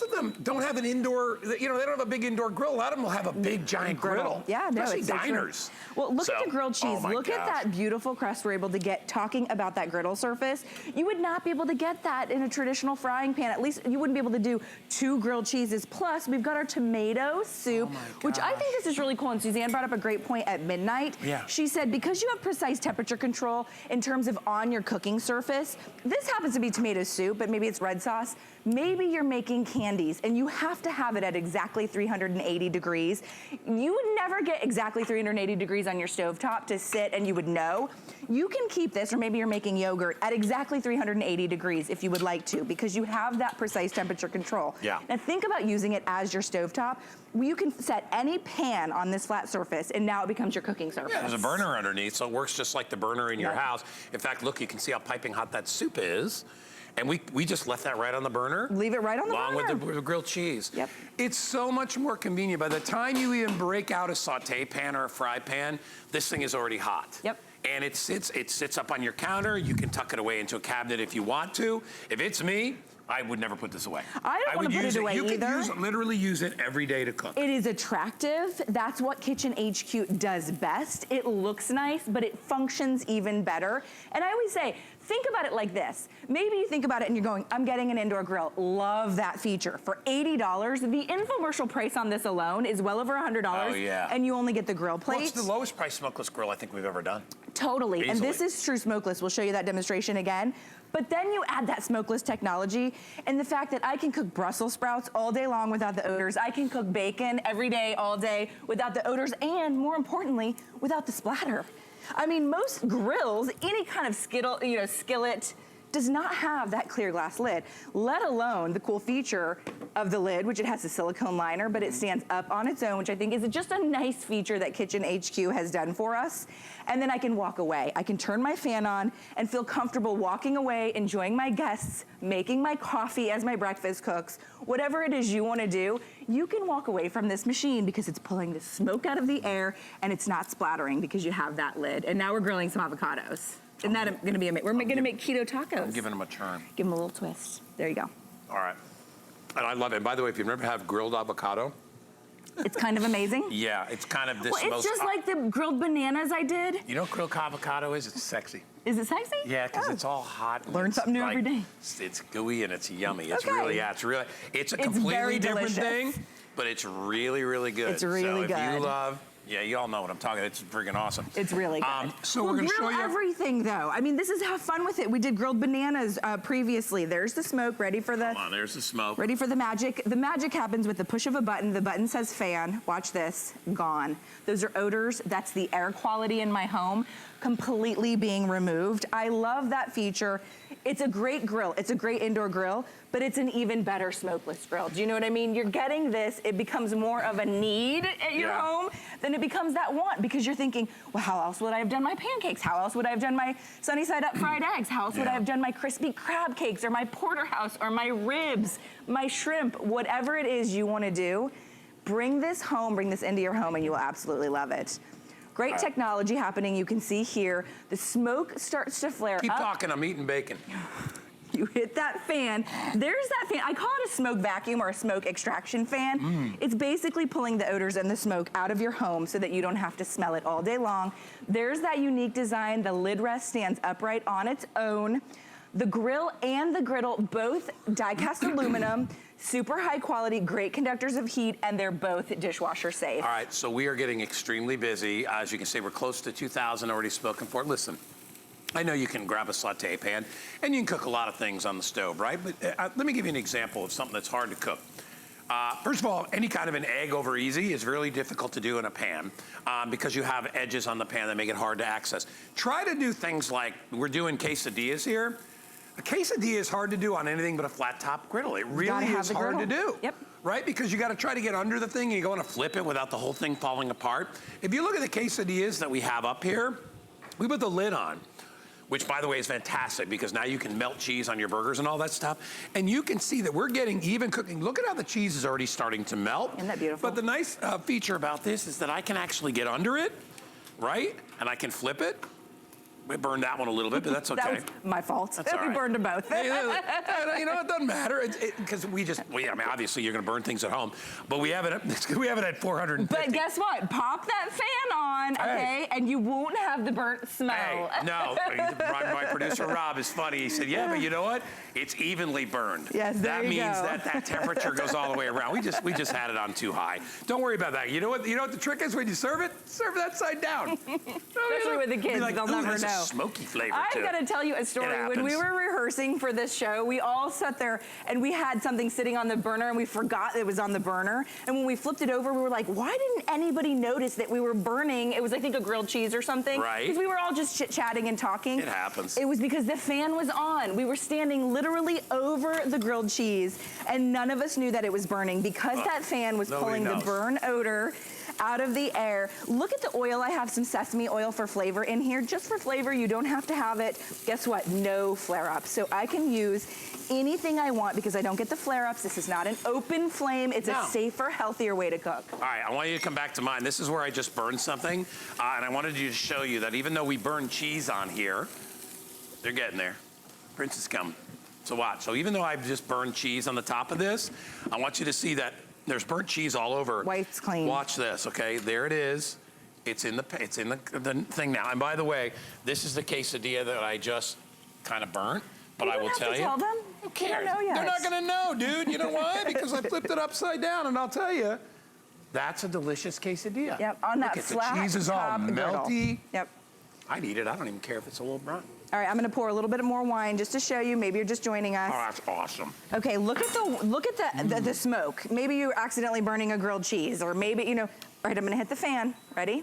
of them don't have an indoor, you know, they don't have a big indoor grill. A lot of them will have a big giant griddle. Yeah, no, especially it's diners. Well, look at the grilled cheese. Look at that beautiful crust we're able to get. Talking about that griddle surface, you would not be able to get that in a traditional frying pan. At least you wouldn't be able to do 2 grilled cheeses. Plus, we've got our tomato soup, which I think this is really cool. And Suzanne brought up a great point at midnight. She said, because you have precise temperature control in terms of on your cooking surface, this happens to be tomato soup, but maybe it's red sauce. Maybe you're making candies and you have to have it at exactly 380 degrees. You would never get exactly 380 degrees on your stovetop to sit and you would know. You can keep this, or maybe you're making yogurt, at exactly 380 degrees if you would like to, because you have that precise temperature control. Now think about using it as your stovetop. You can set any pan on this flat surface and now it becomes your cooking surface. There's a burner underneath, so it works just like the burner in your house. In fact, look, you can see how piping hot that soup is. And we just left that right on the burner. Leave it right on the burner. Along with the grilled cheese. It's so much more convenient. By the time you even break out a saute pan or a fry pan, this thing is already hot. and it sits up on your counter. You can tuck it away into a cabinet if you want to. If it's me, I would never put this away. I don't want to put it away either. You could literally use it every day to cook. It is attractive. That's what Kitchen HQ does best. It looks nice, but it functions even better. And I always say, think about it like this. Maybe you think about it and you're going, I'm getting an indoor grill. Love that feature. For $80, the infomercial price on this alone is well over $100. Oh, yeah. And you only get the grill plate. Well, it's the lowest price smokeless grill I think we've ever done. Totally. Easily. And this is true smokeless. We'll show you that demonstration again. But then you add that smokeless technology and the fact that I can cook Brussels sprouts all day long without the odors. I can cook bacon every day, all day without the odors, and more importantly, without the splatter. I mean, most grills, any kind of skillet, does not have that clear glass lid, let alone the cool feature of the lid, which it has a silicone liner, but it stands up on its own, which I think is just a nice feature that Kitchen HQ has done for us. And then I can walk away. I can turn my fan on and feel comfortable walking away, enjoying my guests, making my coffee as my breakfast cooks. Whatever it is you want to do, you can walk away from this machine because it's pulling the smoke out of the air and it's not splattering because you have that lid. And now we're grilling some avocados. Isn't that gonna be amazing? We're gonna make keto tacos. I'm giving them a turn. Give them a little twist. There you go. All right. And I love it. And by the way, if you've never had grilled avocado. It's kind of amazing. Yeah, it's kind of this Well, it's just like the grilled bananas I did. You know what grilled avocado is? It's sexy. Is it sexy? Yeah, because it's all hot. Learn something new every day. It's gooey and it's yummy. It's Okay. really, it's a completely different delicious. thing, but it's really, really good. It's really so good. if you love, yeah, you all know what I'm talking about. It's freaking awesome. It's really good. So we're gonna show you everything though. I mean, this is have fun with it. We did grilled bananas previously. There's the smoke ready for the. Hold on, there's the smoke. Ready for the magic. The magic happens with the push of a button. The button says fan. Watch this. Gone. Those are odors. That's the air quality in my home completely being removed. I love that feature. It's a great grill. It's a great indoor grill, but it's an even better smokeless grill. Do you know what I mean? You're getting this. It becomes more of a need at your home than it becomes that want, because you're thinking, well, how else would I have done my pancakes? How else would I have done my sunny side up fried eggs? How else would I have done my crispy crab cakes or my porterhouse or my ribs, my shrimp, whatever it is you want to do? Bring this home, bring this into your home, and you will absolutely love it. Great technology happening. You can see here, the smoke starts to flare up. Keep talking, I'm eating bacon. You hit that fan. There's that fan. I call it a smoke vacuum or a smoke extraction fan. It's basically pulling the odors and the smoke out of your home so that you don't have to smell it all day long. There's that unique design. The lid rest stands upright on its own. The grill and the griddle, both die-cast aluminum, super high quality, great conductors of heat, and they're both dishwasher safe. All right, so we are getting extremely busy. As you can see, we're close to 2,000 already spoken for. Listen, I know you can grab a saute pan and you can cook a lot of things on the stove, right? But let me give you an example of something that's hard to cook. First of all, any kind of an egg over easy is really difficult to do in a pan because you have edges on the pan that make it hard to access. Try to do things like, we're doing quesadillas here. A quesadilla is hard to do on anything but a flat top griddle. It really is hard to do. Yep. Right? Because you got to try to get under the thing and you want to flip it without the whole thing falling apart. If you look at the quesadillas that we have up here, we put the lid on, which by the way is fantastic because now you can melt cheese on your burgers and all that stuff. And you can see that we're getting even cooking. Look at how the cheese is already starting to melt. Isn't that beautiful? But the nice feature about this is that I can actually get under it, right? And I can flip it. We burned that one a little bit, but that's okay. That was my fault. That's all right. We burned them both. You know, it doesn't matter because I mean, obviously you're going to burn things at home, but we have it at 450. But guess what? Pop that fan on, okay, and you won't have the burnt smell. Hey, no, my producer Rob is funny. He said, yeah, but you know what? It's evenly burned. Yes, there that you means go. that temperature goes all the way around. We just had it on too high. Don't worry about that. You know what the trick is when you serve it? Serve that side down. Especially with the kids, like, they'll never know. A smoky flavor I've got to tell you a story. When we were rehearsing for this show, we all sat there and we had something sitting on the burner and we forgot it was on the burner. And when we flipped it over, we were like, why didn't anybody notice that we were burning? It was, I think, a grilled cheese or something. Right. Because we were all just chit-chatting and talking. It happens. It was because the fan was on. We were standing literally over the grilled cheese and none of us knew that it was burning because that fan was pulling the burn odor out of the air. Look at the oil. I have some sesame oil for flavor in here. Just for flavor, you don't have to have it. Guess what? No flare-ups. So I can use anything I want because I don't get the flare-ups. This is not an open flame. It's a safer, healthier way to cook. All right, I want you to come back to mine. This is where I just burned something, and I wanted you to show you that even though we burned cheese on here, they're getting there. Prince is coming. So watch. So even though I've just burned cheese on the top of this, I want you to see that there's burnt cheese all over. Wipes clean. Watch this, okay? There it is. It's in the thing now. And by the way, this is the quesadilla that I just kind of burnt. But I will tell you. Tell them? Who cares? They don't know yet. They're not gonna know, dude. You know why? Because I flipped it upside down, and I'll tell you, that's a delicious quesadilla. Yep, on that flat the cheese is all top melty. Griddle. Yep. I'd eat it. I don't even care if it's a little brown. All right, I'm gonna pour a little bit more wine just to show you. Maybe you're just joining us. Oh, that's awesome. Okay, look at the smoke. Maybe you're accidentally burning a grilled cheese, or maybe, you know. All right, I'm gonna hit the fan. Ready?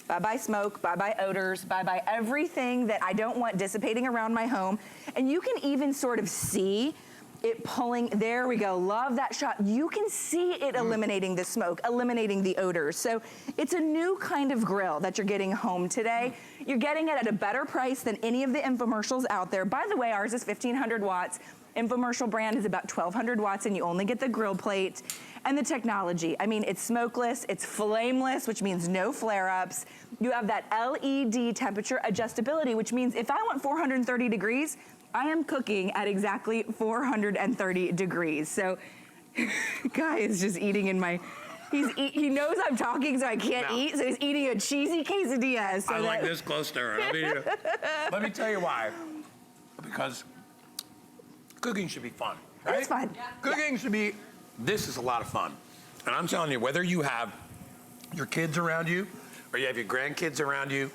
Bye-bye smoke, bye-bye odors, bye-bye everything that I don't want dissipating around my home. And you can even sort of see it pulling, there we go, love that shot. You can see it eliminating the smoke, eliminating the odors. So it's a new kind of grill that you're getting home today. You're getting it at a better price than any of the infomercials out there. By the way, ours is 1,500 watts. Infomercial brand is about 1,200 watts, and you only get the grill plate. And the technology, I mean, it's smokeless, it's flameless, which means no flare-ups. You have that LED temperature adjustability, which means if I want 430 degrees, I am cooking at exactly 430 degrees. So, Guy is just eating in my, he knows I'm talking, so I can't eat, so he's eating a cheesy quesadilla. So I like this close to her. Let me tell you why. Because cooking should be fun, right? It's fun. Yeah. Cooking should be, this is a lot of fun. And I'm telling you, whether you have your kids around you or you have your grandkids around you,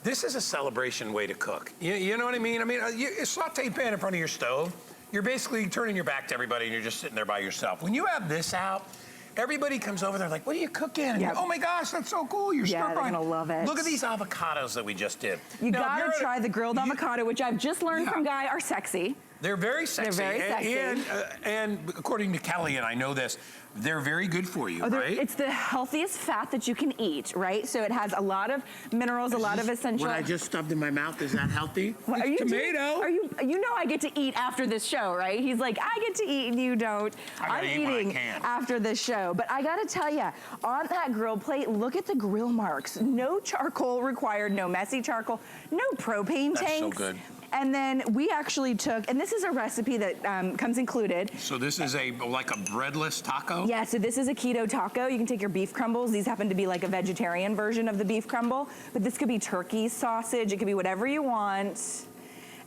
this is a celebration way to cook. You know what I mean? I mean, a saute pan in front of your stove, you're basically turning your back to everybody and you're just sitting there by yourself. When you have this out, everybody comes over, they're like, what are you cooking? And oh my gosh, that's so cool. You're stir frying. They're gonna love it. Look at these avocados that we just did. You gotta try the grilled avocado, which I've just learned from Guy are sexy. They're very sexy. They're very sexy. And according to Kelly, and I know this, they're very good for you, right? It's the healthiest fat that you can eat, right? So it has a lot of minerals, a lot of essential. What I just stuffed in my mouth, is that healthy? What, are you tomato. You know I get to eat after this show, right? He's like, I get to eat and you don't. I'm eating after this show. But I gotta tell you, on that grill plate, look at the grill marks. No charcoal required, no messy charcoal, no propane tanks. That's so good. And then we actually took, and this is a recipe that comes included. So this is like a breadless taco? Yeah, so this is a keto taco. You can take your beef crumbles. These happen to be like a vegetarian version of the beef crumble, but this could be turkey, sausage, it could be whatever you want.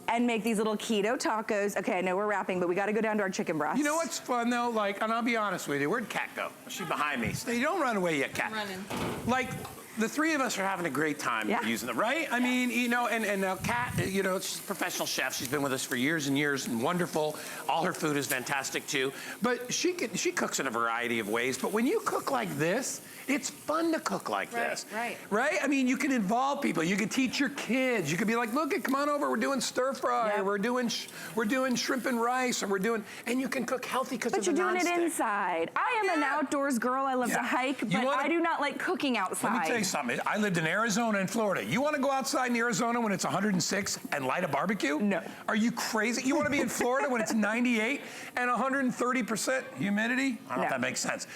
And make these little keto tacos. Okay, I know we're wrapping, but we gotta go down to our chicken breast. You know what's fun though? Like, and I'll be honest with you, where'd Kat go? She's behind me. Stay, don't run away yet, Kat. Running. Like, the three of us are having a great time using them, right? I mean, you know, and now Kat, you know, she's a professional chef. She's been with us for years and years and wonderful. All her food is fantastic too. But she cooks in a variety of ways. But when you cook like this, it's fun to cook like this. Right? I mean, you can involve people. You can teach your kids. You could be like, look, come on over. We're doing stir fry. Or we're doing shrimp and rice. Or and you can cook healthy because of the nonstick. But you're doing it inside. I am an outdoors girl. I love to hike, but I do not like cooking outside. Let me tell you something. I lived in Arizona and Florida. You want to go outside in Arizona when it's 106 and light a barbecue? No. Are you crazy? You want to be in Florida when it's 98 and 130% humidity? I don't know if that makes sense.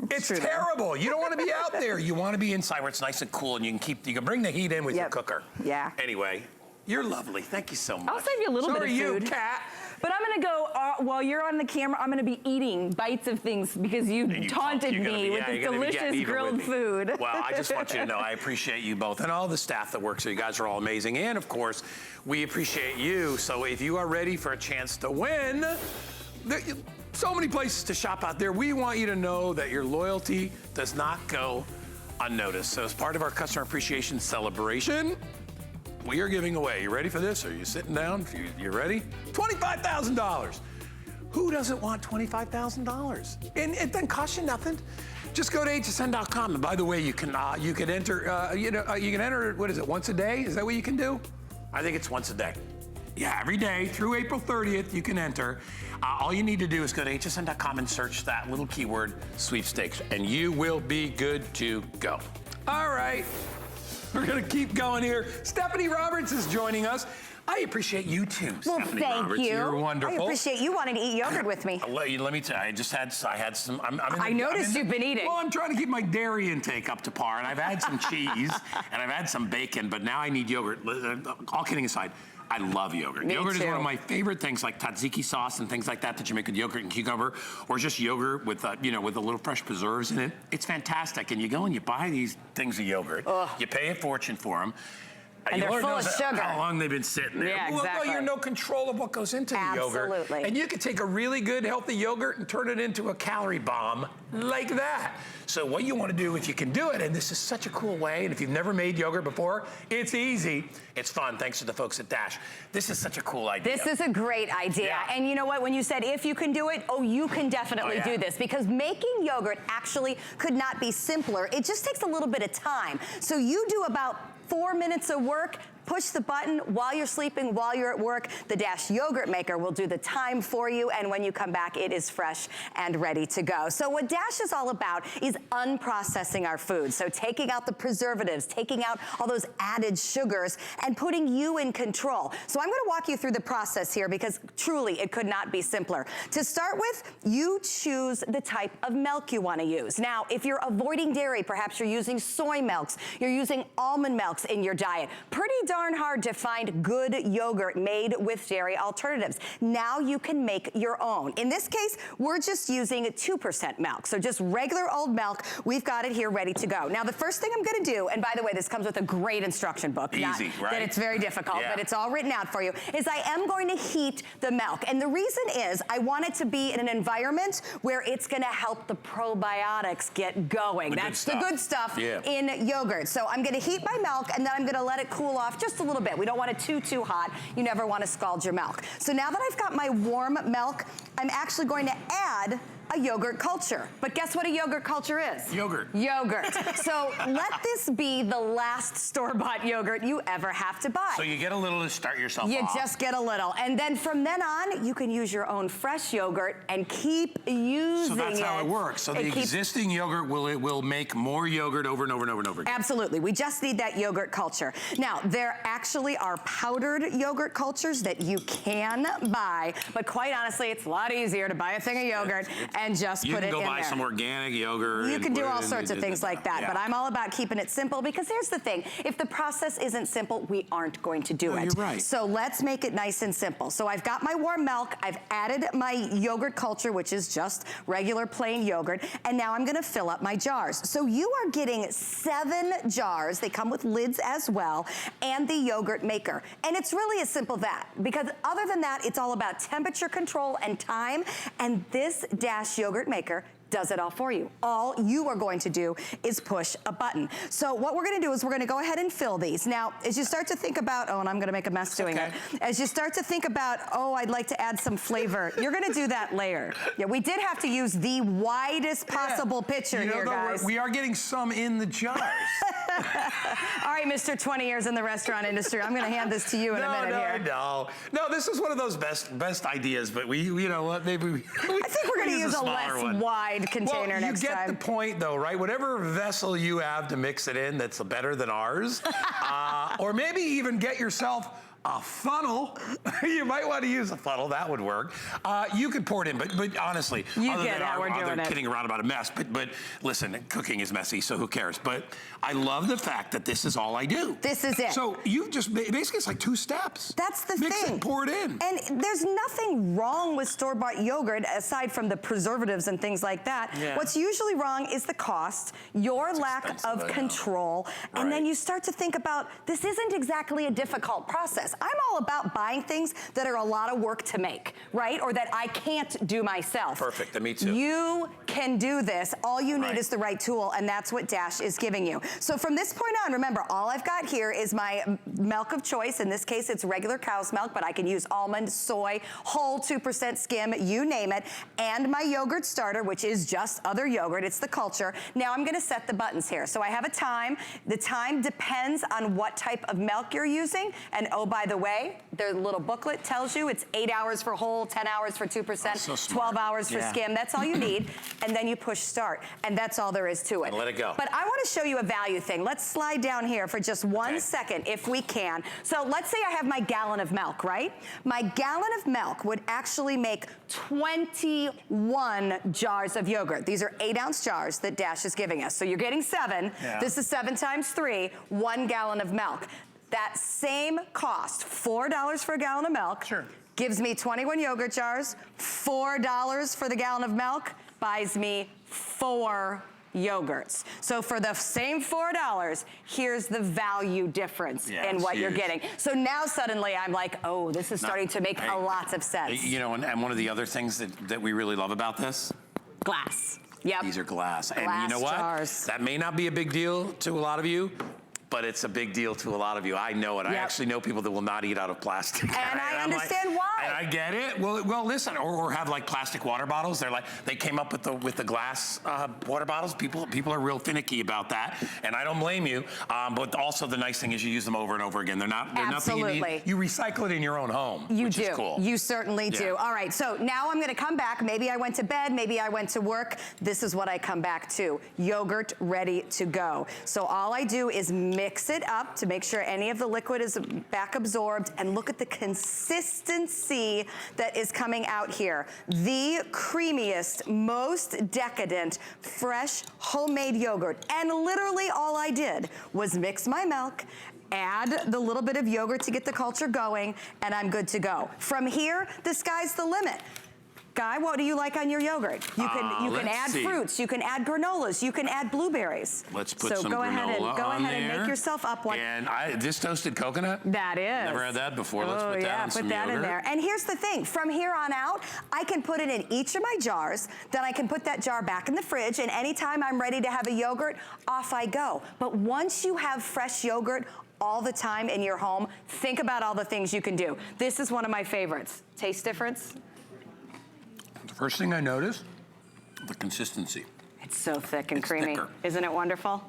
It's terrible. You don't want to be out there. You want to be inside where it's nice and cool and you can bring the heat in with your cooker. Yeah. Anyway, you're lovely. Thank you so much. I'll save you a little bit of food. So are you, Kat. But I'm gonna go, while you're on the camera, I'm gonna be eating bites of things because you taunted me with this delicious grilled food. Well, I just want you to know I appreciate you both and all the staff that works here. You guys are all amazing. And of course, we appreciate you. So if you are ready for a chance to win, so many places to shop out there. We want you to know that your loyalty does not go unnoticed. So as part of our customer appreciation celebration, we are giving away, you ready for this? Are you sitting down? You ready? $25,000. Who doesn't want $25,000? And it doesn't cost you nothing. Just go to hsn.com. And by the way, you can enter, you can enter, what is it, once a day? Is that what you can do? I think it's once a day. Yeah, every day through April 30th, you can enter. All you need to do is go to hsn.com and search that little keyword, sweepstakes, and you will be good to go. All right, we're gonna keep going here. Stephanie Roberts is joining us. I appreciate you too, Stephanie Roberts. Thank you. You're wonderful. I appreciate you wanting to eat yogurt with me. Let me tell you, I had some. I noticed you've been eating. Well, I'm trying to keep my dairy intake up to par, and I've had some cheese, and I've had some bacon, but now I need yogurt. All kidding aside, I love yogurt. Yogurt is one of my favorite things, like tzatziki sauce and things like that you make with yogurt and cucumber, or just yogurt with with a little fresh preserves in it. It's fantastic. And you go and you buy these things of yogurt. Ugh. You pay a fortune for them. And they're full of sugar. How long they've been sitting there. Yeah, exactly. Well, you're no control of what goes into the yogurt. Absolutely. And you can take a really good, healthy yogurt and turn it into a calorie bomb like that. So what you want to do, if you can do it, and this is such a cool way, and if you've never made yogurt before, it's easy. It's fun, thanks to the folks at Dash. This is such a cool idea. This is a great idea. Yeah. And you know what, when you said if you can do it, you can definitely do this, because making yogurt actually could not be simpler. It just takes a little bit of time. So you do about 4 minutes of work, push the button while you're sleeping, while you're at work. The Dash yogurt maker will do the time for you, and when you come back, it is fresh and ready to go. So what Dash is all about is unprocessing our food. So taking out the preservatives, taking out all those added sugars, and putting you in control. So I'm gonna walk you through the process here, because truly it could not be simpler. To start with, you choose the type of milk you wanna use. Now, if you're avoiding dairy, perhaps you're using soy milks, you're using almond milks in your diet. Pretty darn hard to find good yogurt made with dairy alternatives. Now you can make your own. In this case, we're just using 2% milk. So just regular old milk. We've got it here ready to go. Now the first thing I'm gonna do, and by the way, this comes with a great instruction book. Easy, not right? that it's very difficult, but it's all written out for you, is I am going to heat the milk. And the reason is I want it to be in an environment where it's gonna help the probiotics get going. That's the good stuff in yogurt. So I'm gonna heat my milk, and then I'm gonna let it cool off just a little bit. We don't want it too hot. You never want to scald your milk. So now that I've got my warm milk, I'm actually going to add a yogurt culture. But guess what a yogurt culture is? Yogurt. Yogurt. So let this be the last store-bought yogurt you ever have to buy. So you get a little to start yourself off. You just get a little. And then from then on, you can use your own fresh yogurt and keep using it. So that's how it works. So the existing yogurt will make more yogurt over and over and over and over again. Absolutely. We just need that yogurt culture. Now, there actually are powdered yogurt cultures that you can buy, but quite honestly, it's a lot easier to buy a thing of yogurt and just put it in there. You can go buy some organic yogurt. You can do all sorts of things like that, but I'm all about keeping it simple, because here's the thing. If the process isn't simple, we aren't going to do it. You're right. So let's make it nice and simple. So I've got my warm milk. I've added my yogurt culture, which is just regular plain yogurt, and now I'm gonna fill up my jars. So you are getting 7 jars. They come with lids as well, and the yogurt maker. And it's really as simple as that, because other than that, it's all about temperature control and time, and this Dash yogurt maker does it all for you. All you are going to do is push a button. So what we're gonna do is we're gonna go ahead and fill these. Now, as you start to think about, and I'm gonna make a mess doing it. As you start to think about, I'd like to add some flavor, you're gonna do that later. Yeah, we did have to use the widest possible pitcher here, guys. We are getting some in the jars. All right, Mr. 20 years in the restaurant industry, I'm gonna hand this to you in a minute here. No, this is one of those best ideas, but you know what, maybe I think we're gonna use a less wide container next time. You get the point though, right? Whatever vessel you have to mix it in that's better than ours, or maybe even get yourself a funnel. You might want to use a funnel, that would work. You could pour it in, but honestly, other than our kidding around about a mess, but listen, cooking is messy, so who cares? But I love the fact that this is all I do. This is it. So you just, basically it's like 2 steps. That's the thing. Mix it, pour it in. And there's nothing wrong with store-bought yogurt aside from the preservatives and things like that. Yeah. What's usually wrong is the cost, your lack of control, and then you start to think about, this isn't exactly a difficult process. I'm all about buying things that are a lot of work to make, right? Or that I can't do myself. Perfect, me too. You can do this. All you need is the right tool, and that's what Dash is giving you. So from this point on, remember, all I've got here is my milk of choice. In this case, it's regular cow's milk, but I can use almond, soy, whole 2% skim, you name it, and my yogurt starter, which is just other yogurt. It's the culture. Now I'm gonna set the buttons here. So I have a time. The time depends on what type of milk you're using, and oh, by by the way, the little booklet tells you it's 8 hours for whole, 10 hours for 2%, so 12 hours for skim. That's all you need. And then you push start. And that's all there is to it. And let it go. But I want to show you a value thing. Let's slide down here for just 1 second, if we can. So let's say I have my gallon of milk, right? My gallon of milk would actually make 21 jars of yogurt. These are 8-ounce jars that Dash is giving us. So you're getting 7. Yeah. This is 7 times 3, 1 gallon of milk. That same cost, $4 for a gallon of milk, gives me 21 yogurt jars. $4 for the gallon of milk buys me 4 yogurts. So for the same $4, here's the value difference in what you're getting. So now suddenly I'm like, oh, this is starting to make a lot of sense. You know, and one of the other things that we really love about this? Glass. Yep. These are glass. And Glass you know what? jars. That may not be a big deal to a lot of you, but it's a big deal to a lot of you. I know it. I actually know people that will not eat out of plastic. And I understand why. And I get it. Well, listen, or have like plastic water bottles. They're like, they came up with the glass water bottles. People are real finicky about that, and I don't blame you. But also the nice thing is you use them over and over again. They're nothing you need. You recycle it in your own home, which is cool. You certainly do. All right, so now I'm gonna come back. Maybe I went to bed, maybe I went to work. This is what I come back to. Yogurt ready to go. So all I do is mix it up to make sure any of the liquid is back absorbed, and look at the consistency that is coming out here. The creamiest, most decadent, fresh, homemade yogurt. And literally all I did was mix my milk, add the little bit of yogurt to get the culture going, and I'm good to go. From here, the sky's the limit. Guy, what do you like on your yogurt? You can add fruits, you can add granolas, you can add blueberries. Let's put some granola go on ahead and there. make yourself up one. And this toasted coconut? That is. Never had that before. Let's put that in some put that yogurt. in there. And here's the thing, from here on out, I can put it in each of my jars, then I can put that jar back in the fridge, and anytime I'm ready to have a yogurt, off I go. But once you have fresh yogurt all the time in your home, think about all the things you can do. This is one of my favorites. Taste difference? The first thing I noticed, the consistency. It's so thick and It's creamy. thicker. Isn't it wonderful?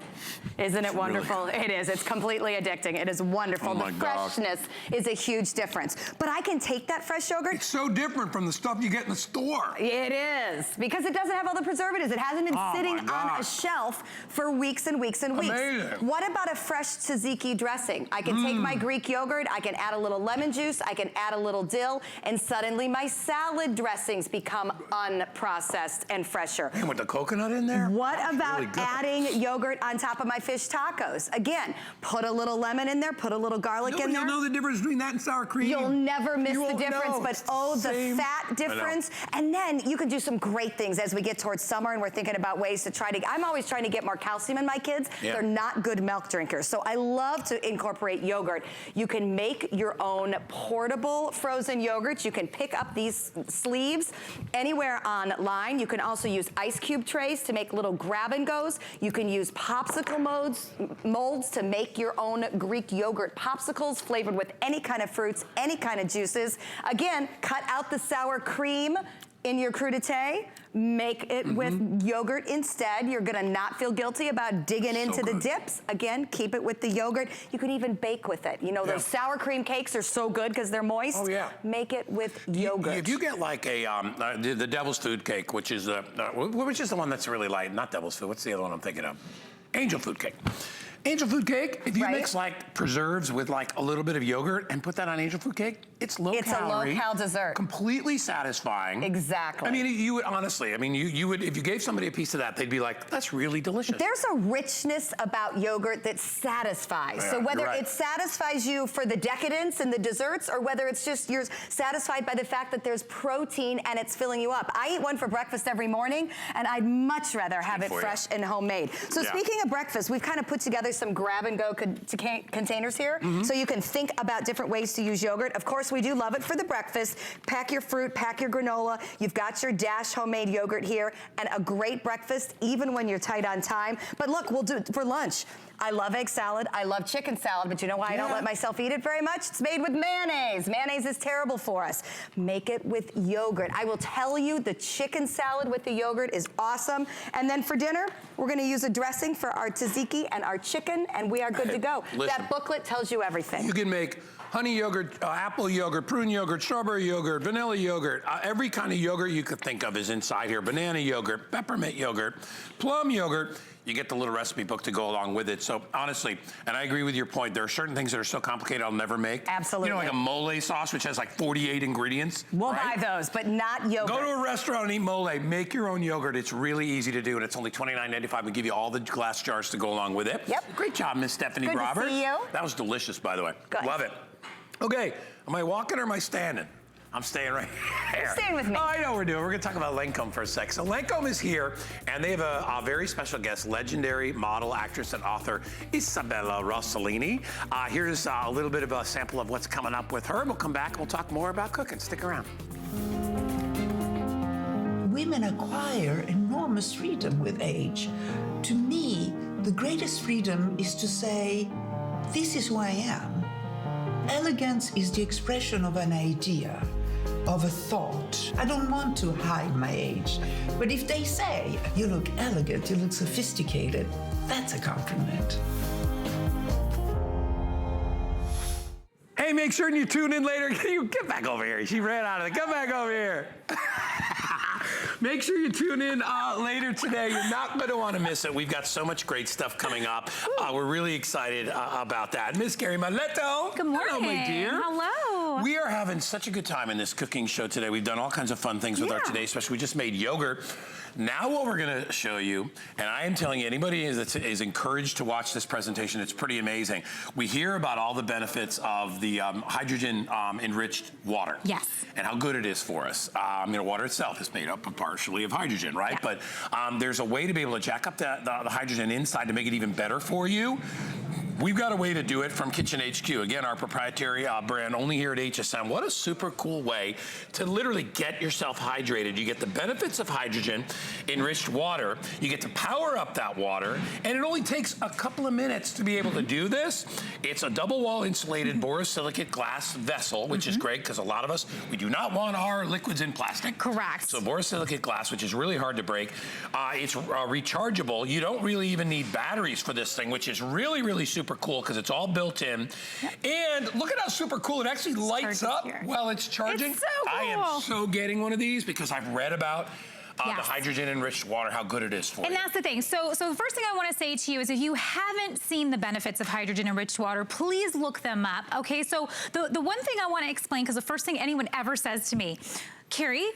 Isn't it wonderful? Really it is. It's completely addicting. It is wonderful. Oh my the gosh. freshness is a huge difference. But I can take that fresh yogurt. It's so different from the stuff you get in the store. It is, because it doesn't have all the preservatives. It hasn't been sitting on a shelf for weeks and weeks and weeks. Amazing. What about a fresh tzatziki dressing? I can take my Greek yogurt, I can add a little lemon juice, I can add a little dill, and suddenly my salad dressings become unprocessed and fresher. And with the coconut in there? What about really good. adding yogurt on top of my fish tacos? Again, put a little lemon in there, put a little garlic in there. You'll know the difference between that and sour cream. You'll never miss the won't difference, know. but oh, the fat difference. And then you can do some great things as we get towards summer and we're thinking about ways to try to, I'm always trying to get more calcium in my kids. Yeah. They're not good milk drinkers. So I love to incorporate yogurt. You can make your own portable frozen yogurt. You can pick up these sleeves anywhere online. You can also use ice cube trays to make little grab and goes. You can use popsicle molds to make your own Greek yogurt popsicles flavored with any kind of fruits, any kind of juices. Again, cut out the sour cream in your crudité, make it with yogurt instead. You're gonna not feel guilty about digging into the dips. Again, keep it with the yogurt. You can even bake with it. You know, those sour cream cakes are so good because they're moist. Oh, yeah. Make it with yogurt. If you get like a, the devil's food cake, which is the one that's really light, not devil's food, what's the other one I'm thinking of? Angel food cake. Angel food cake, if you mix like preserves with like a little bit of yogurt and put that on angel food cake, it's low calorie. It's a low-cal dessert. Completely satisfying. Exactly. I mean, you would honestly, I mean, you would, if you gave somebody a piece of that, they'd be like, that's really delicious. There's a richness about yogurt that satisfies. Yeah, so whether you're right. it satisfies you for the decadence and the desserts, or whether it's just you're satisfied by the fact that there's protein and it's filling you up. I eat one for breakfast every morning, and I'd much rather have it fresh and homemade. So speaking of breakfast, we've kind of put together some grab-and-go containers here, so you can think about different ways to use yogurt. Of course, we do love it for the breakfast. Pack your fruit, pack your granola. You've got your Dash homemade yogurt here, and a great breakfast, even when you're tight on time. But look, we'll do it for lunch. I love egg salad. I love chicken salad, but you know why I don't let myself eat it very much? It's made with mayonnaise. Mayonnaise is terrible for us. Make it with yogurt. I will tell you, the chicken salad with the yogurt is awesome. And then for dinner, we're gonna use a dressing for our tzatziki and our chicken, and we are good to go. Listen, that booklet tells you everything. You can make honey yogurt, apple yogurt, prune yogurt, strawberry yogurt, vanilla yogurt. Every kind of yogurt you could think of is inside here. Banana yogurt, peppermint yogurt, plum yogurt. You get the little recipe book to go along with it. So honestly, and I agree with your point, there are certain things that are so complicated I'll never make. Absolutely. You know, like a mole sauce, which has like 48 ingredients. We'll buy those, but not yogurt. Go to a restaurant and eat mole. Make your own yogurt. It's really easy to do, and it's only $29.95. We give you all the glass jars to go along with it. Yep. Great job, Miss Stephanie Good Roberts. to see you. That was delicious, by the way. Good. Love it. Okay, am I walking or am I standing? I'm staying right here. You're staying with me. Oh, I know what we're doing. We're gonna talk about Lancome for a sec. So Lancome is here, and they have a very special guest, legendary model, actress, and author, Sabella Rosselini. Here's a little bit of a sample of what's coming up with her. We'll come back and we'll talk more about cooking. Stick around. Women acquire enormous freedom with age. To me, the greatest freedom is to say, this is who I am. Elegance is the expression of an idea, of a thought. I don't want to hide my age, but if they say, you look elegant, you look sophisticated, that's a compliment. Hey, make sure you tune in later. You get back over here. She ran out of it. Come back over here. Make sure you tune in later today. You're not going to want to miss it. We've got so much great stuff coming up. We're really excited about that. Miss Carrie Maletto. Good morning. Hello, my dear. Hello. We are having such a good time in this cooking show today. We've done all kinds of fun things with our Today Special. We just made yogurt. Now what we're going to show you, and I am telling you, anybody that is encouraged to watch this presentation, it's pretty amazing. We hear about all the benefits of the hydrogen-enriched water. Yes. And how good it is for us. Water itself is made up partially of hydrogen, right? Yeah. But there's a way to be able to jack up the hydrogen inside to make it even better for you. We've got a way to do it from Kitchen HQ. Again, our proprietary brand, only here at HSN. What a super cool way to literally get yourself hydrated. You get the benefits of hydrogen, enriched water. You get to power up that water, and it only takes a couple of minutes to be able to do this. It's a double wall insulated borosilicate glass vessel, which is great because a lot of us, we do not want our liquids in plastic. Correct. So borosilicate glass, which is really hard to break. It's rechargeable. You don't really even need batteries for this thing, which is really, really super cool because it's all built in. And look at how super cool it actually lights up while it's charging. It's so cool. I am so getting one of these because I've read about the hydrogen-enriched water, how good it is for you. And that's the thing. So the first thing I want to say to you is if you haven't seen the benefits of hydrogen-enriched water, please look them up, okay? So the one thing I want to explain, because the first thing anyone ever says to me, Carrie,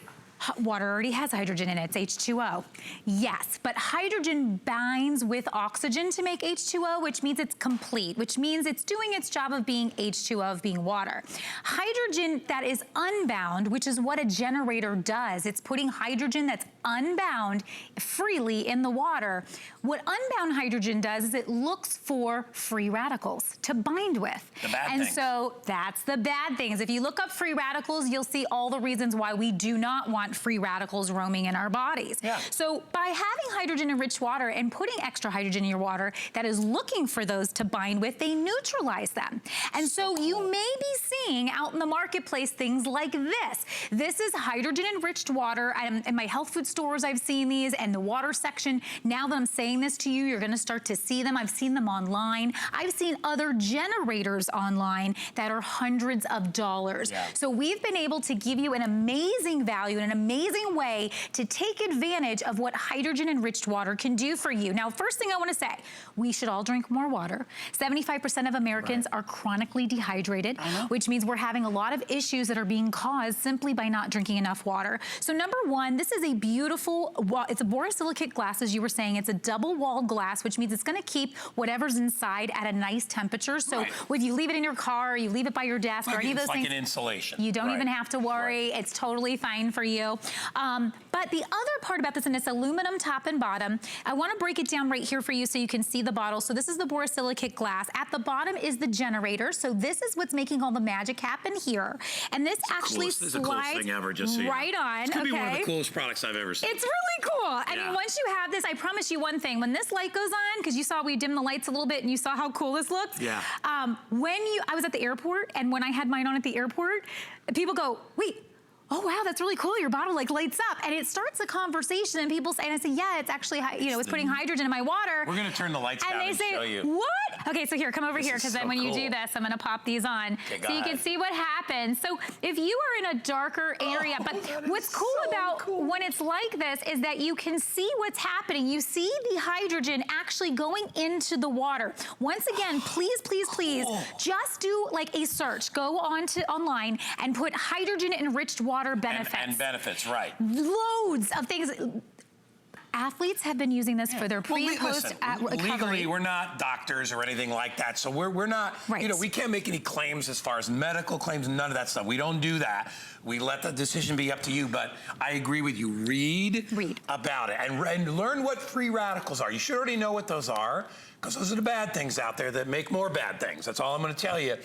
water already has hydrogen in it, it's H2O. Yes, but hydrogen binds with oxygen to make H2O, which means it's complete, which means it's doing its job of being H2O, of being water. Hydrogen that is unbound, which is what a generator does, it's putting hydrogen that's unbound freely in the water. What unbound hydrogen does is it looks for free radicals to bind with. The bad and things. So that's the bad things. If you look up free radicals, you'll see all the reasons why we do not want free radicals roaming in our bodies. Yeah. So by having hydrogen-enriched water and putting extra hydrogen in your water that is looking for those to bind with, they neutralize them. And so you may be seeing out in the marketplace things like this. This is hydrogen-enriched water. In my health food stores, I've seen these, and the water section. Now that I'm saying this to you, you're gonna start to see them. I've seen them online. I've seen other generators online that are hundreds of dollars. Yeah. So we've been able to give you an amazing value and an amazing way to take advantage of what hydrogen-enriched water can do for you. Now, first thing I wanna say, we should all drink more water. 75% of Americans are chronically dehydrated, which means we're having a lot of issues that are being caused simply by not drinking enough water. So number one, this is a beautiful, it's a borosilicate glass, as you were saying. It's a double-walled glass, which means it's gonna keep whatever's inside at a nice temperature. So if you leave it in your car, you leave it by your desk, or any of those things. It's like an insulation. You don't even have to worry. It's totally fine for you. But the other part about this, and it's aluminum top and bottom, I wanna break it down right here for you so you can see the bottle. So this is the borosilicate glass. At the bottom is the generator. So this is what's making all the magic happen here. And this actually slides thing ever, just so right on. This could be one of the coolest products I've ever person. It's really cool. I mean, once you have this, I promise you one thing. When this light goes on, because you saw we dimmed the lights a little bit and you saw how cool this looked. Yeah. I was at the airport, and when I had mine on at the airport, people go, wait, oh wow, that's really cool. Your bottle like lights up. And it starts a conversation, and people say, and I say, yeah, it's actually, it's putting hydrogen in my water. We're gonna turn the lights down and show you. What? Okay, so here, come over here, because then when you do this, I'm gonna pop these on so you can see what happens. So if you are in a darker area, but what's cool about when it's like this is that you can see what's happening. You see the hydrogen actually going into the water. Once again, please, please, please, just do like a search. Go online and put hydrogen enriched water benefits. And benefits, right. Loads of things. Athletes have been using this for their pre and post recovery. Legally, we're not doctors or anything like that, so we're not, we can't make any claims as far as medical claims, none of that stuff. We don't do that. We let the decision be up to you, but I agree with you. Read about it and learn what free radicals are. You should already know what those are, because those are the bad things out there that make more bad things. That's all I'm going to tell you.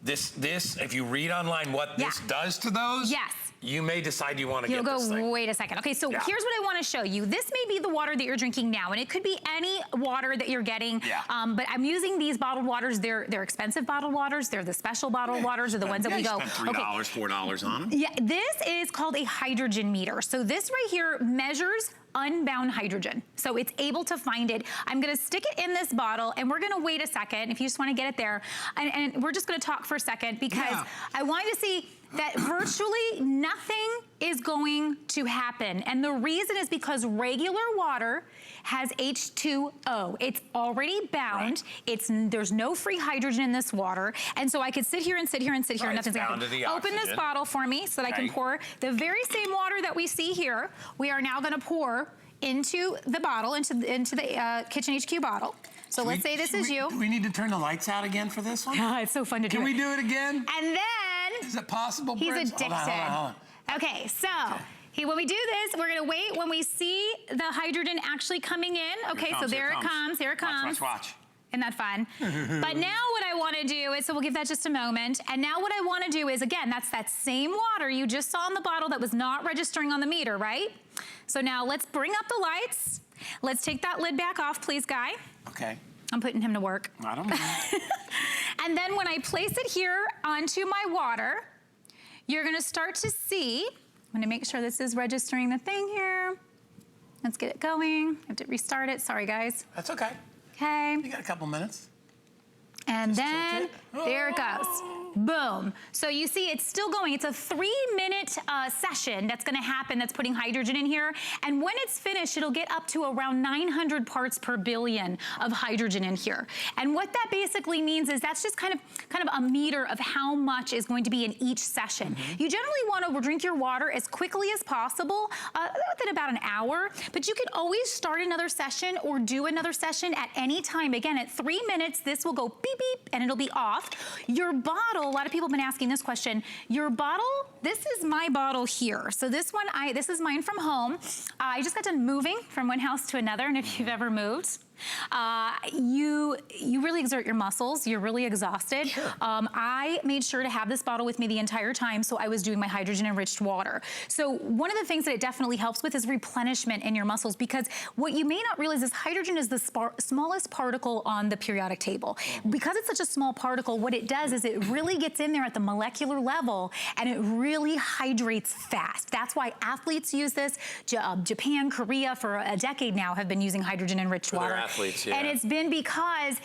This, if you read online what this does to those, you may decide you want to get this thing. Wait a second. Okay, so here's what I want to show you. This may be the water that you're drinking now, and it could be any water that you're getting. But I'm using these bottled waters. They're expensive bottled waters. They're the special bottled waters, or the ones that we go. Spend $3, $4 on them. Yeah, this is called a hydrogen meter. So this right here measures unbound hydrogen. So it's able to find it. I'm gonna stick it in this bottle, and we're gonna wait a second if you just wanna get it there. And we're just gonna talk for a second, because I want you to see that virtually nothing is going to happen. And the reason is because regular water has H2O. It's already bound. There's no free hydrogen in this water. And so I could sit here and sit here and sit here and nothing's going to happen. Open this bottle for me so that I can pour the very same water that we see here. We are now going to pour into the bottle, into the Kitchen HQ bottle. So let's say this is you. Do we need to turn the lights out again for this one? It's so fun to do. Can we do it again? And then... Is it possible, He's Prince? addicted. Hold on. Okay, so... When we do this, we're gonna wait when we see the hydrogen actually coming in. Okay, so there it comes, here it comes. Watch. Isn't that fun? But now what I wanna do is, so we'll give that just a moment, and now what I wanna do is, again, that's that same water you just saw in the bottle that was not registering on the meter, right? So now let's bring up the lights. Let's take that lid back off, please, Guy. Okay. I'm putting him to work. I don't know. And then when I place it here onto my water, you're gonna start to see, I'm gonna make sure this is registering the thing here. Let's get it going. I have to restart it, sorry guys. That's okay. Okay. You got a couple minutes. And then, there it goes. Boom. So you see it's still going. It's a 3-minute session that's gonna happen that's putting hydrogen in here. And when it's finished, it'll get up to around 900 parts per billion of hydrogen in here. And what that basically means is that's just kind of a meter of how much is going to be in each session. You generally wanna drink your water as quickly as possible, within about an hour, but you can always start another session or do another session at any time. Again, at 3 minutes, this will go beep, beep, and it'll be off. Your bottle, a lot of people have been asking this question. Your bottle, this is my bottle here. So this one, this is mine from home. I just got done moving from one house to another, and if you've ever moved, you really exert your muscles. You're really exhausted. Sure. I made sure to have this bottle with me the entire time, so I was doing my hydrogen-enriched water. So one of the things that it definitely helps with is replenishment in your muscles, because what you may not realize is hydrogen is the smallest particle on the periodic table. Because it's such a small particle, what it does is it really gets in there at the molecular level, and it really hydrates fast. That's why athletes use this. Japan, Korea, for a decade now have been using hydrogen-enriched water. Athletes, and it's been because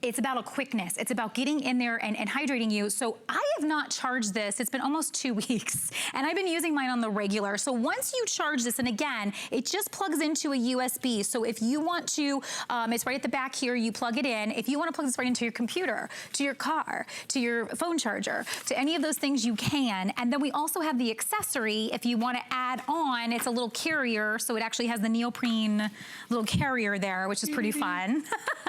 it's about a quickness. It's about getting in there and hydrating you. So I have not charged this. It's been almost 2 weeks, and I've been using mine on the regular. So once you charge this, and again, it just plugs into a USB. So if you want to, it's right at the back here, you plug it in. If you want to plug this right into your computer, to your car, to your phone charger, to any of those things, you can. And then we also have the accessory if you want to add on. It's a little carrier, so it actually has the neoprene little carrier there, which is pretty fun.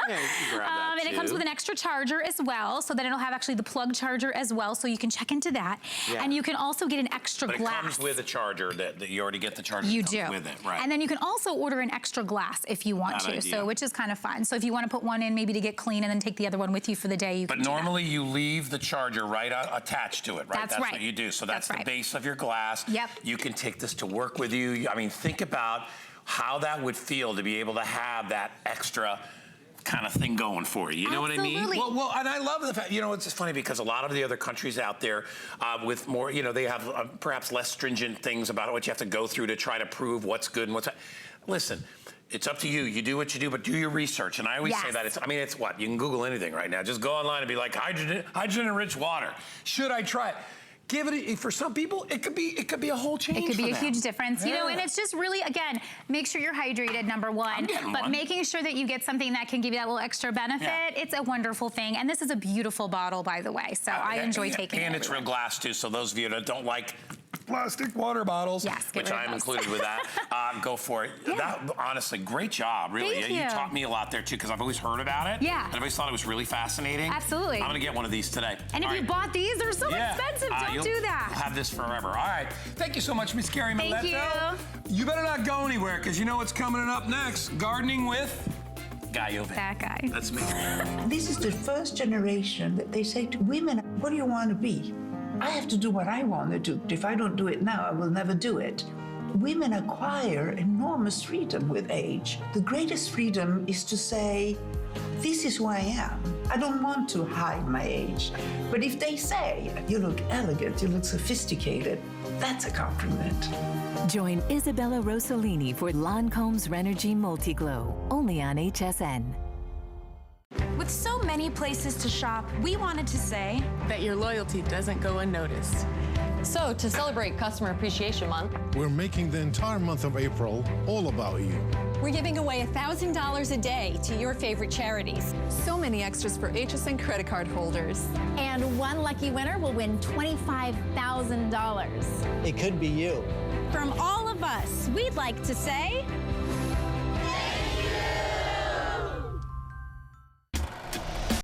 Yeah, you can grab that and it too. comes with an extra charger as well, so then it'll have actually the plug charger as well, so you can check into that. Yeah. And you can also get an extra glass. It comes with a charger that you already get the charger. You do. With it, right. And then you can also order an extra glass if you want to, so which is kind of fun. So if you want to put one in maybe to get clean and then take the other one with you for the day, you can do that. But normally you leave the charger right attached to it, right? That's right. What you do. So that's the base of your glass. Yep. You can take this to work with you. I mean, think about how that would feel to be able to have that extra kind of thing going for you. You know what I mean? Well, and I love the fact, you know, it's just funny because a lot of the other countries out there with more, you know, they have perhaps less stringent things about what you have to go through to try to prove what's good and what's not. Listen, it's up to you. You do what you do, but do your research. And I always say that. I mean, it's what? You can Google anything right now. Just go online and be like, hydrogen-enriched water. Should I try it? Give it, for some people, it could be a whole change. It could be a huge difference, you know, and it's just really, again, make sure you're hydrated, number one, but making sure that you get something that can give you that little extra benefit, it's a wonderful thing. And this is a beautiful bottle, by the way, so I enjoy taking it. And it's real glass, too, so those of you that don't like plastic water bottals, which I'm included with that, go for it. That, honestly, great job, really. Thank you. You taught me a lot there, too, because I've always heard about it. Yeah. And I've always thought it was really fascinating. Absolutely. I'm going to get one of these today. And if you bought these, they're so expensive. Don't do that. You'll have this forever. All right. Thank you so much, Miss Carrie Miletto. Thank you. You better not go anywhere, because you know what's coming up next. Gardening with Guy Oven. That guy. That's me. This is the first generation that they say to women, what do you want to be? I have to do what I want to do. If I don't do it now, I will never do it. Women acquire enormous freedom with age. The greatest freedom is to say, this is who I am. I don't want to hide my age. But if they say, you look elegant, you look sophisticated, that's a compliment. Join Sabella Rosselini for Lancome's Renergy Multi-Glow, only on HSN. With so many places to shop, we wanted to say that your loyalty doesn't go unnoticed. So, to celebrate Customer Appreciation Month, we're making the entire month of April all about you. We're giving away $1,000 a day to your favorite charities. So many extras for HSN credit card holders. And one lucky winner will win $25,000. It could be you. From all of us, we'd like to say,